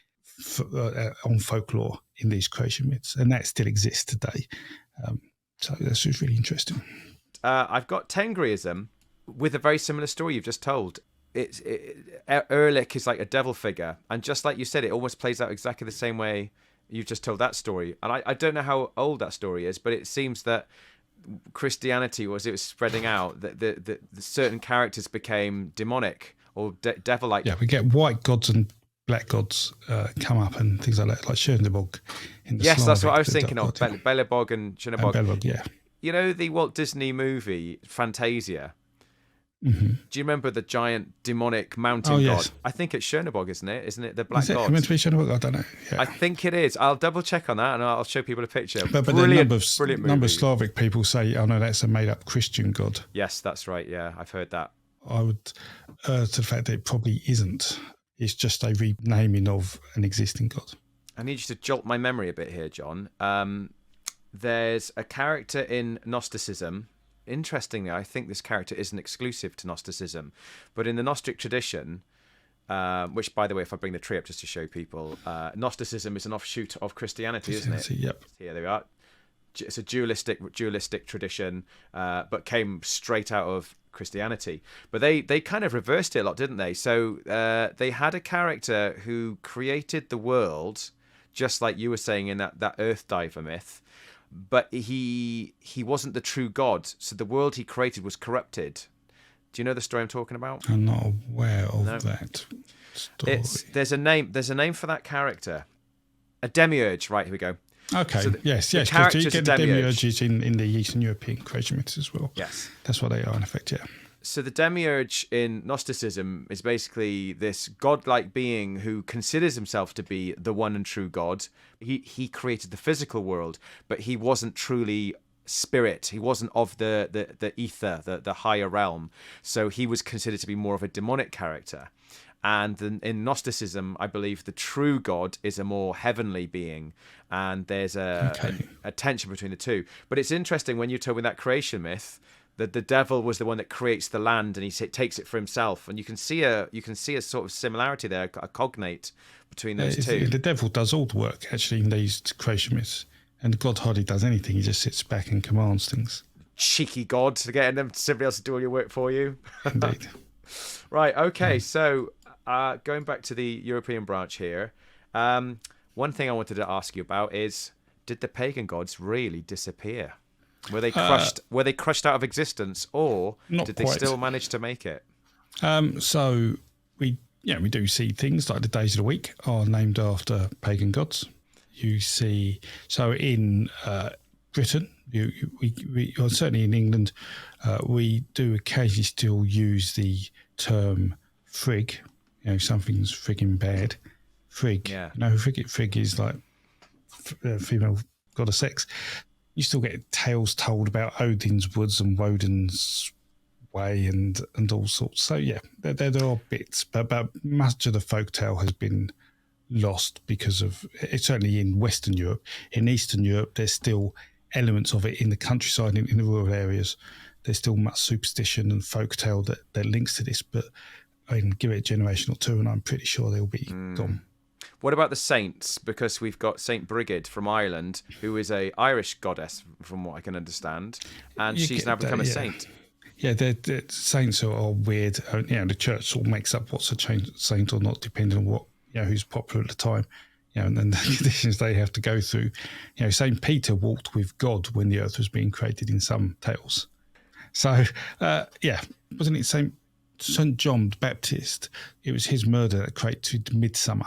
on folklore in these creation myths, and that still exists today. So that's just really interesting. I've got Tengriism with a very similar story you've just told. Erlich is like a devil figure, and just like you said, it almost plays out exactly the same way you've just told that story. And I don't know how old that story is, but it seems that Christianity, as it was spreading out, that the certain characters became demonic or devil-like. Yeah, we get white gods and black gods come up and things like that, like Chernobog. Yes, that's what I was thinking of. Belobog and Chernobog. Belobog, yeah. You know the Walt Disney movie Fantasia? Mm-hmm. Do you remember the giant demonic mountain god? Yes. I think it's Chernobog, isn't it? Isn't it the black god? Is it meant to be Chernobog? I don't know. Yeah. I think it is. I'll double check on that and I'll show people a picture. But brilliant, the number of Slavic people say, oh no, that's a made-up Christian god. Yes, that's right. Yeah, I've heard that. I would to the fact that it probably isn't. It's just a renaming of an existing god. I need you to jolt my memory a bit here, John. There's a character in Gnosticism. Interestingly, I think this character isn't exclusive to Gnosticism, but in the Gnostic tradition, which, by the way, if I bring the tree up just to show people, Gnosticism is an offshoot of Christianity, isn't it? Yep. Here they are. it's a dualistic tradition, but came straight out of Christianity. But they kind of reversed it a lot, didn't they? So they had a character who created the world, just like you were saying in that Earth Diver myth, but he wasn't the true God. So the world he created was corrupted. Do you know the story I'm talking about? I'm not aware of that story. There's a name for that character. A demiurge, right? Here we go. Okay. So yes. Because you get the demiurges in the Eastern European creation myths as well. Yes. That's what they are in effect. Yeah. So the demiurge in Gnosticism is basically this godlike being who considers himself to be the one and true God. He created the physical world, but he wasn't truly spirit. He wasn't of the ether, the higher realm. So he was considered to be more of a demonic character. And in Gnosticism, I believe the true God is a more heavenly being, and there's a tension between the two. But it's interesting when you told me that creation myth that the devil was the one that creates the land, and he takes it for himself. And you can see a sort of similarity there, a cognate between those two. The devil does all the work actually in these creation myths, and God hardly does anything. He just sits back and commands things. Cheeky God, to getting them somebody else to do all your work for you. Indeed. Right. Okay. So. Going back to the European branch here, one thing I wanted to ask you about is: did the pagan gods really disappear? Were they crushed? Were they crushed out of existence, or did they still manage to make it? So we do see things like the days of the week are named after pagan gods. You see, so in Britain, or certainly in England, we do occasionally still use the term Frigg. Something's frigging bad. Frigg. Yeah. Frigg is like female goddess sex. You still get tales told about Odin's woods and Woden's way and all sorts. So yeah, there are bits, but much of the folktale has been lost because of it's certainly in Western Europe. In Eastern Europe, there's still elements of it in the countryside, in the rural areas. There's still much superstition and folktale that links to this, but I can give it a generation or two, and I'm pretty sure they'll be gone. What about the saints? Because we've got Saint Brigid from Ireland, who is a Irish goddess, from what I can understand, and she's now become a saint. Yeah, the saints are weird. The church sort of makes up what's a saint or not, depending on what who's popular at the time. And then the conditions they have to go through. Saint Peter walked with God when the earth was being created in some tales. So wasn't it St. John the Baptist? It was his murder that created midsummer,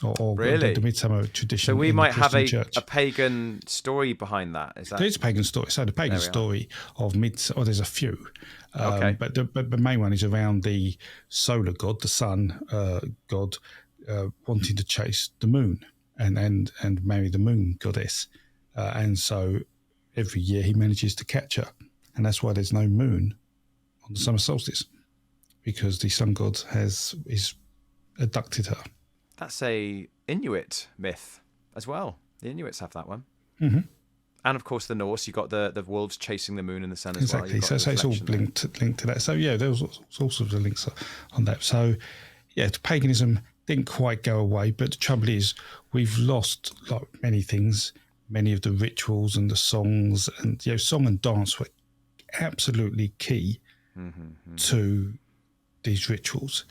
or really? the midsummer tradition. So we might have a pagan story behind that. Is that? There's a pagan story. So the pagan story of there's a few, okay. But the main one is around the solar god, the sun god, wanting to chase the moon and marry the moon goddess, and so every year he manages to catch her, and that's why there's no moon on the summer solstice, because the sun god is abducted her. That's a Inuit myth as well. The Inuits have that one. Mm-hmm. And of course the Norse, you've got the wolves chasing the moon and the sun as exactly. well. So it's all linked to that. So yeah, there was all sorts of links on that. So yeah, paganism didn't quite go away, but the trouble is we've lost, like many things, many of the rituals and the songs, and song and dance were absolutely key to these rituals.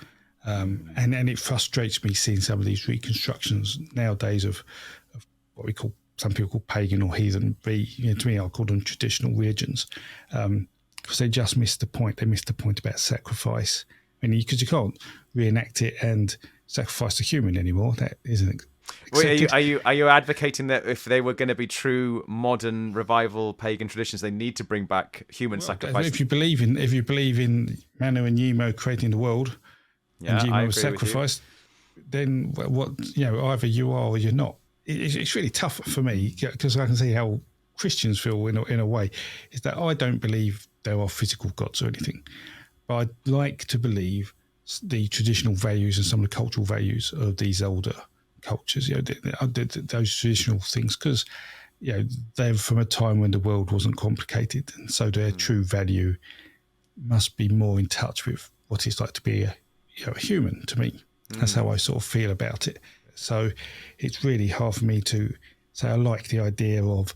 And it frustrates me seeing some of these reconstructions nowadays of what some people call pagan or heathen. To me, I call them traditional religions, because they just missed the point. They missed the point about sacrifice. Because you can't reenact it and sacrifice a human anymore. That isn't accepted. Wait, are you advocating that if they were going to be true modern revival pagan traditions, they need to bring back human sacrifice? If you believe in Manu and Nemo creating the world, and Nemo was sacrificed, then what? Either you are or you're not. It's really tough for me, because I can see how Christians feel in a way. Is that I don't believe there are physical gods or anything, but I'd like to believe the traditional values and some of the cultural values of these older cultures, those traditional things, because they're from a time when the world wasn't complicated, and so their true value must be more in touch with what it's like to be a human. To me, that's how I sort of feel about it. So it's really hard for me to say I like the idea of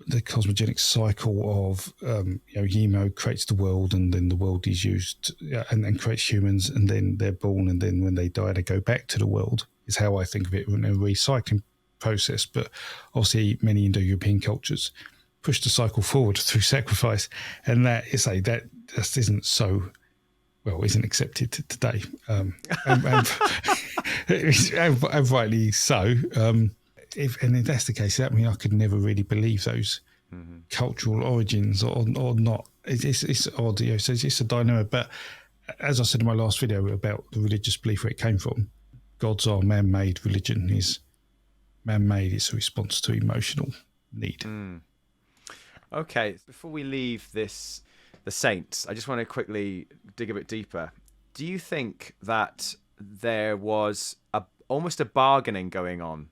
the cosmogenic cycle of Yemo creates the world, and then the world is used and then creates humans, and then they're born, and then when they die they go back to the world, is how I think of it, in a recycling process. But obviously many Indo-European cultures push the cycle forward through sacrifice, and that just isn't so isn't accepted today, and rightly so. If that's the case, that means I could never really believe those cultural origins or not. It's odd, so it's a dilemma. But as I said in my last video about the religious belief, where it came from, gods are man-made, religion is man-made. It's a response to emotional need. Okay, before we leave the saints, I just want to quickly dig a bit deeper. Do you think that there was almost a bargaining going on,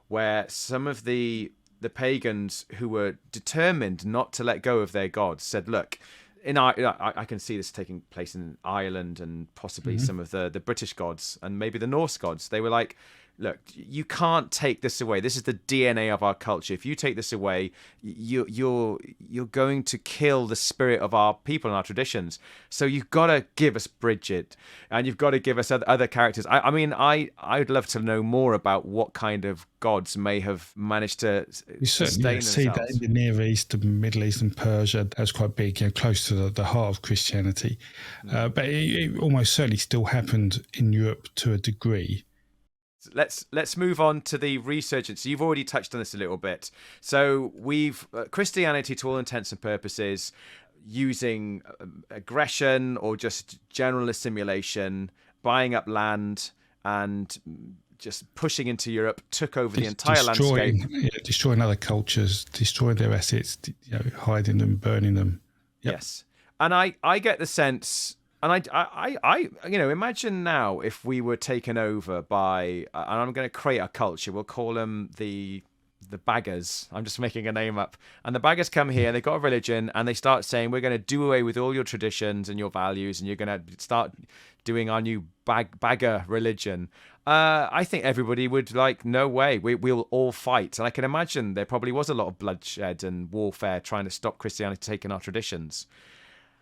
where some of the pagans who were determined not to let go of their gods said, look, I can see this taking place in Ireland and possibly some of the British gods and maybe the Norse gods. They were like, look, you can't take this away. This is the DNA of our culture. If you take this away, you're going to kill the spirit of our people and our traditions. So you've got to give us Bridget, and you've got to give us other characters. I mean, I'd love to know more about what kind of gods may have managed to sustain themselves. See that in the Near East, the Middle East, and Persia. That's quite big, close to the heart of Christianity. But it almost certainly still happened in Europe to a degree. Let's move on to the resurgence. You've already touched on this a little bit. So we've Christianity, to all intents and purposes, using aggression or just general assimilation, buying up land and just pushing into Europe, took over the entire landscape. Destroying other cultures, destroying their assets, hiding them, burning them. Yep. Yes, and I get the sense. And I imagine now if we were taken over by, and I'm going to create a culture, we'll call them the baggers. I'm just making a name up. And the baggers come here, they've got a religion, and they start saying, we're going to do away with all your traditions and your values, and you're going to start doing our new bagger religion. I think everybody would like, no way, we'll all fight. And I can imagine there probably was a lot of bloodshed and warfare trying to stop Christianity taking our traditions.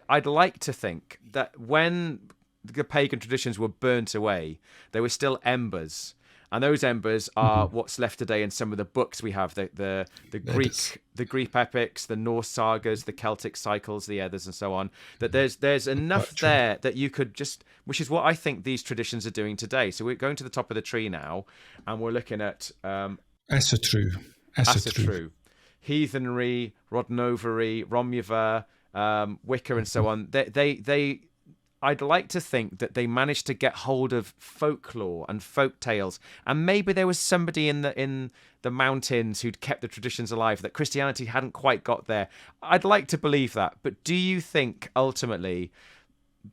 I'd like to think that when the pagan traditions were burnt away, there were still embers, and those embers are what's left today in some of the books we have: the Greek epics, the Norse sagas, the Celtic cycles, the Eddas, and so on. That there's enough there that you could just, which is what I think these traditions are doing today. So we're going to the top of the tree now, and we're looking at Asatru, heathenry, Rodnovery, Romuva, Wicca, and so on. They I'd like to think that they managed to get hold of folklore and folk tales, and maybe there was somebody in the mountains who'd kept the traditions alive that Christianity hadn't quite got there. I'd like to believe that, but do you think ultimately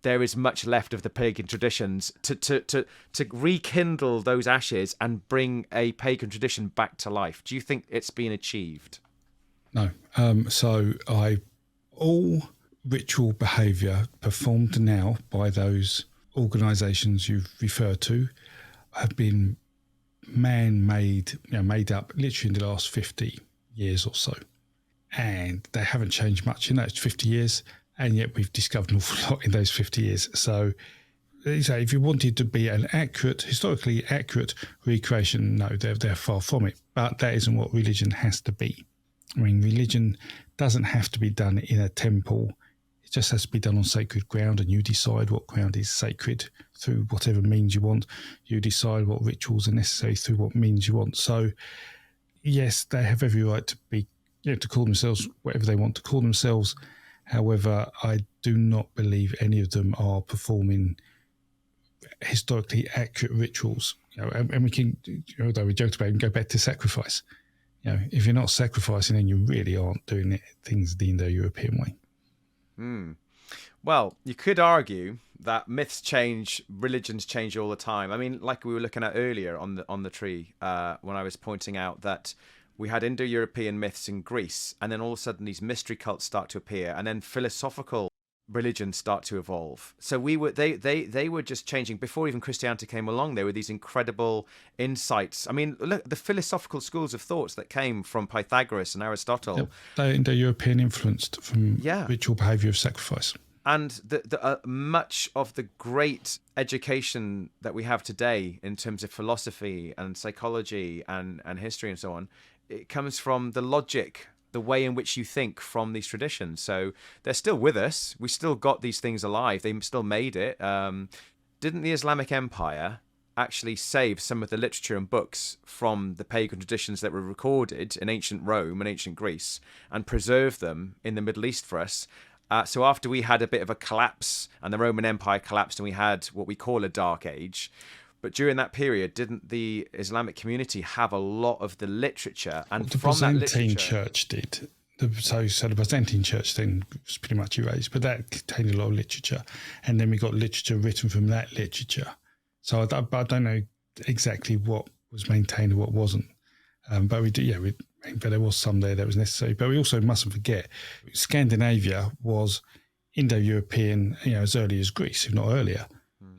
there is much left of the pagan traditions to rekindle those ashes and bring a pagan tradition back to life? Do you think it's been achieved? No. All ritual behaviour performed now by those organisations you've referred to have been man-made, made up literally in the last 50 years or so. And they haven't changed much in those 50 years, and yet we've discovered an awful lot in those 50 years. So if you wanted to be an historically accurate recreation, no, they're far from it. But that isn't what religion has to be. I mean, religion doesn't have to be done in a temple. It just has to be done on sacred ground, and you decide what ground is sacred through whatever means you want. You decide what rituals are necessary through what means you want. So, yes, they have every right to be, to call themselves whatever they want to call themselves. However, I do not believe any of them are performing historically accurate rituals. And we can, although we joked about it, we can go back to sacrifice. If you're not sacrificing, then you really aren't doing things the Indo-European way. Well, you could argue that myths change, religions change all the time. I mean, like we were looking at earlier on the tree, when I was pointing out that we had Indo-European myths in Greece, and then all of a sudden these mystery cults start to appear, and then philosophical religions start to evolve. So they were just changing before even Christianity came along. There were these incredible insights. I mean, look, the philosophical schools of thoughts that came from Pythagoras and Aristotle. Yep. They're Indo-European influenced from ritual behaviour of sacrifice. And much of the great education that we have today in terms of philosophy and psychology and history and so on, it comes from the logic, the way in which you think from these traditions. So they're still with us. We still got these things alive. They still made it. Didn't the Islamic Empire actually save some of the literature and books from the pagan traditions that were recorded in ancient Rome and ancient Greece and preserve them in the Middle East for us? So after we had a bit of a collapse and the Roman Empire collapsed and we had what we call a dark age, but during that period, didn't the Islamic community have a lot of the literature? And the from that Byzantine literature, Church did. So the Byzantine Church then was pretty much erased, but that contained a lot of literature. And then we got literature written from that literature. So I don't know exactly what was maintained and what wasn't. But we do, but there was some there that was necessary. But we also mustn't forget, Scandinavia was Indo-European, as early as Greece, if not earlier,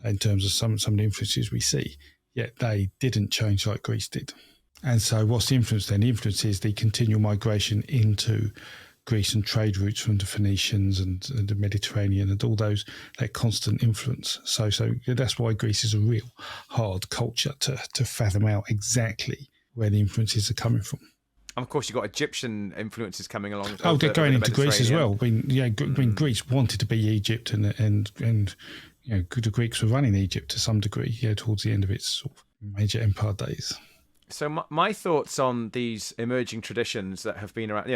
in terms of some of the influences we see. Yet they didn't change like Greece did. And so what's the influence then? The influence is the continual migration into Greece and trade routes from the Phoenicians and the Mediterranean and all that constant influence. So that's why Greece is a real hard culture to fathom out exactly where the influences are coming from. And of course, you've got Egyptian influences coming along. They're going into Greece as well. Greece wanted to be Egypt, and the Greeks were running Egypt to some degree, towards the end of its sort of major empire days. So my thoughts on these emerging traditions that have been around,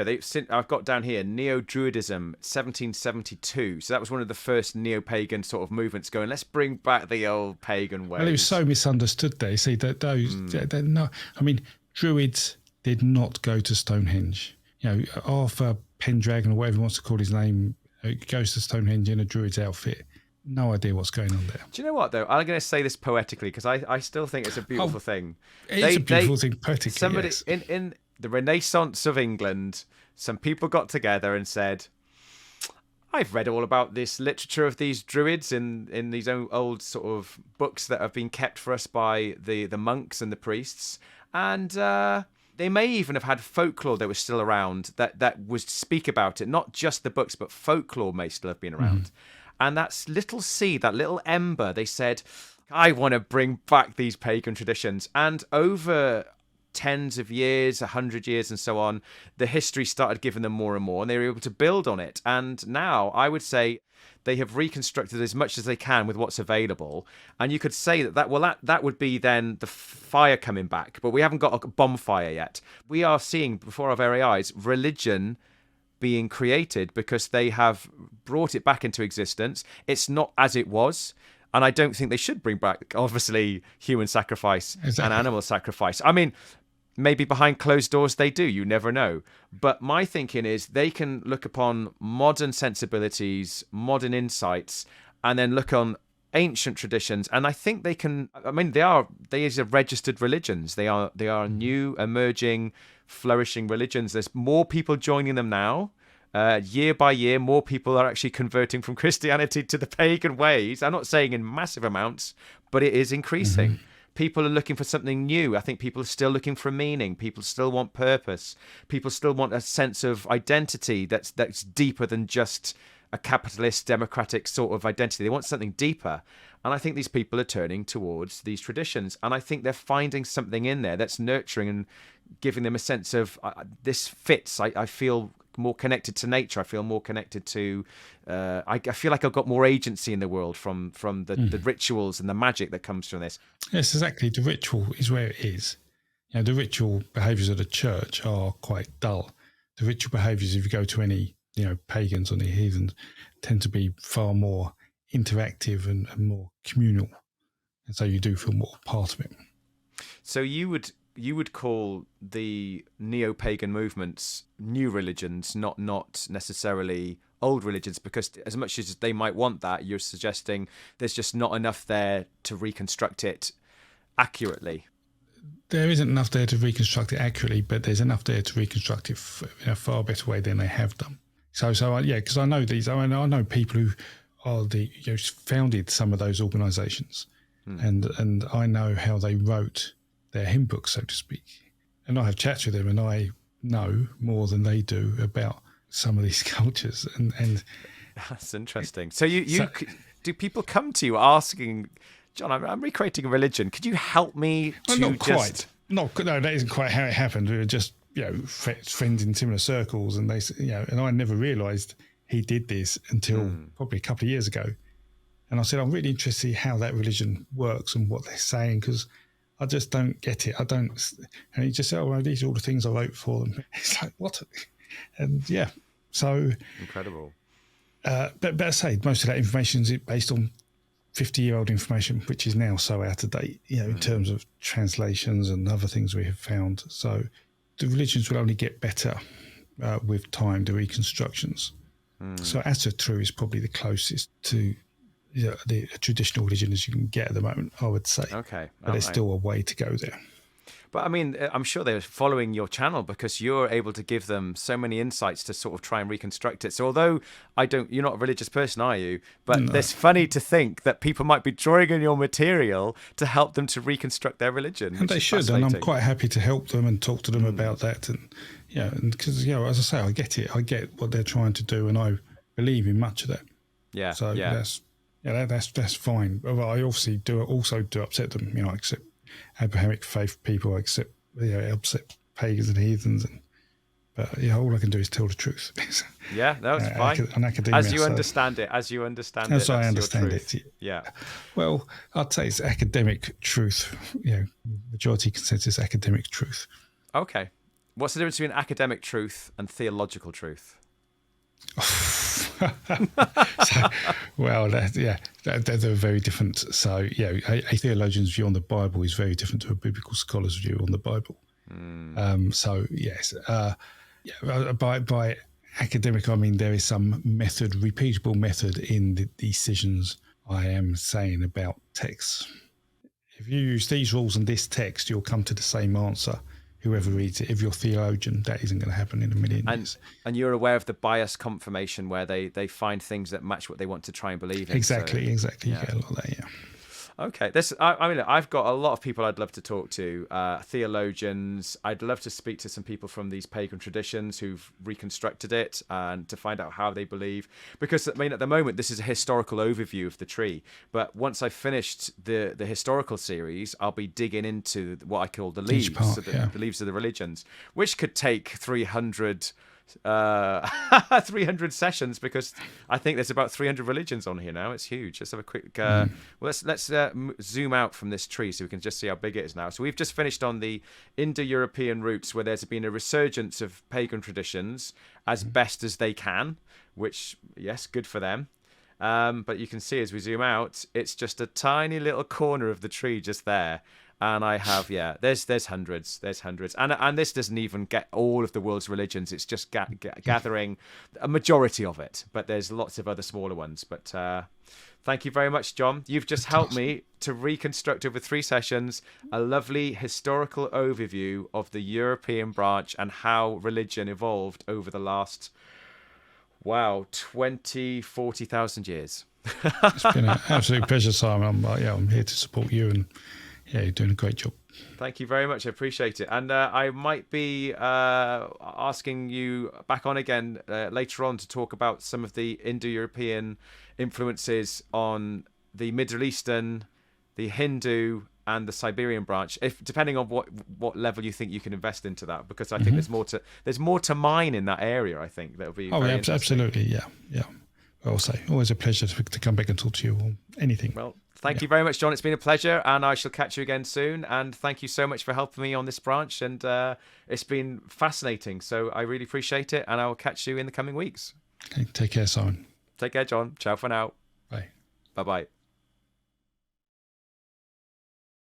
I've got down here Neo-Druidism, 1772. So that was one of the first neo-pagan sort of movements going, let's bring back the old pagan ways. Well, it was so misunderstood there. See, that Druids did not go to Stonehenge. Arthur Pendragon, or whatever he wants to call his name, goes to Stonehenge in a Druid's outfit. No idea what's going on there. Do you know what, though? I'm going to say this poetically because I still think it's a beautiful thing. It's a beautiful thing poetically, somebody, yes. In the Renaissance of England, some people got together and said, I've read all about this literature of these Druids in these old sort of books that have been kept for us by the monks and the priests. And they may even have had folklore that was still around that would speak about it. Not just the books, but folklore may still have been around. Mm-hmm. And that little seed, that little ember, they said, I want to bring back these pagan traditions. And over tens of years, 100 years and so on, the history started giving them more and more, and they were able to build on it. And now I would say they have reconstructed as much as they can with what's available. And you could say that would be then the fire coming back. But we haven't got a bonfire yet. We are seeing before our very eyes religion being created because they have brought it back into existence. It's not as it was. And I don't think they should bring back, obviously, human sacrifice and animal sacrifice. I mean, maybe behind closed doors they do. You never know. But my thinking is they can look upon modern sensibilities, modern insights, and then look on ancient traditions. And I think they can. I mean, they are registered religions. They are new, emerging, flourishing religions. There's more people joining them now. Year by year, more people are actually converting from Christianity to the pagan ways. I'm not saying in massive amounts, but it is increasing. Mm-hmm. People are looking for something new. I think people are still looking for meaning. People still want purpose. People still want a sense of identity that's deeper than just a capitalist, democratic sort of identity. They want something deeper. And I think these people are turning towards these traditions. And I think they're finding something in there that's nurturing and giving them a sense of this fits. I feel more connected to nature. I feel more connected to I feel like I've got more agency in the world from the rituals and the magic that comes from this. Yes, exactly. The ritual is where it is. The ritual behaviours of the church are quite dull. The ritual behaviours, if you go to any pagans or the heathens, tend to be far more interactive and more communal, and so you do feel more part of it. So you would call the neo-pagan movements new religions, not necessarily old religions, because as much as they might want that, you're suggesting there's just not enough there to reconstruct it accurately. There isn't enough there to reconstruct it accurately, but there's enough there to reconstruct it in a far better way than they have done. Because I know these. I know people who are founded some of those organisations, and I know how they wrote their hymn books, so to speak. And I have chats with them, and I know more than they do about some of these cultures. And that's interesting. So do people come to you asking, John, I'm recreating a religion. Could you help me to not quite. No, that isn't quite how it happened. We were just friends in similar circles, and they and I never realised he did this until probably a couple of years ago. And I said, I'm really interested to see how that religion works and what they're saying, because I just don't get it. I don't. And he just said, oh, well, these are all the things I wrote for them. It's like, what? And so incredible. But I say most of that information is based on 50-year-old information, which is now so out of date, in terms of translations and other things we have found. So the religions will only get better with time, the reconstructions. So Atatürk is probably the closest to the traditional religion as you can get at the moment, I would say. Okay. But there's still a way to go there. But I mean, I'm sure they're following your channel because you're able to give them so many insights to sort of try and reconstruct it. So although you're not a religious person, are you? But it's funny to think that people might be drawing on your material to help them to reconstruct their religion. And they should, and I'm quite happy to help them and talk to them about that. And and because as I say, I get it. I get what they're trying to do, and I believe in much of that. Yeah. So that's fine. But I obviously do upset them. I accept Abrahamic faith people, I accept upset pagans and heathens, but all I can do is tell the truth. Yeah, that's fine. An academia, as you understand it. As I understand it. Yeah. Well, I'd say it's academic truth. Majority consensus academic truth. Okay. What's the difference between academic truth and theological truth? They're very different. So a theologian's view on the Bible is very different to a biblical scholar's view on the Bible. By academic I mean there is some repeatable method in the decisions I am saying about texts. If you use these rules in this text, you'll come to the same answer. Whoever reads it, if you're a theologian, that isn't going to happen in a million years. And you're aware of the bias confirmation where they find things that match what they want to try and believe in. Exactly. You get a lot of that, Okay. I've got a lot of people I'd love to talk to, theologians. I'd love to speak to some people from these pagan traditions who've reconstructed it and to find out how they believe. Because, at the moment, this is a historical overview of the tree. But once I've finished the historical series, I'll be digging into what I call the leaves, the leaves of the religions, which could take 300 sessions, because I think there's about 300 religions on here now. It's huge. Let's have a quick let's zoom out from this tree so we can just see how big it is now. So we've just finished on the Indo-European roots, where there's been a resurgence of pagan traditions as best as they can, which good for them. But you can see as we zoom out, it's just a tiny little corner of the tree just there. And I have, there's hundreds, and this doesn't even get all of the world's religions. It's just gathering a majority of it, but there's lots of other smaller ones. But thank you very much, John. You've just helped me to reconstruct over 3 sessions a lovely historical overview of the European branch and how religion evolved over the last 40,000 years. It's been an absolute pleasure, Simon. I'm here to support you, and you're doing a great job. Thank you very much. I appreciate it. And I might be asking you back on again later on to talk about some of the Indo-European influences on the Middle Eastern, the Hindu, and the Siberian branch, depending on what level you think you can invest into that, because I think there's more to mine in that area. I think that'll be very absolutely, yeah. I'll say always a pleasure to come back and talk to you on anything. Well, thank you very much, John. It's been a pleasure, and I shall catch you again soon. And thank you so much for helping me on this branch, and it's been fascinating. So I really appreciate it, and I will catch you in the coming weeks. Okay, take care, Simon. Take care, John. Ciao for now. Bye. Bye-bye.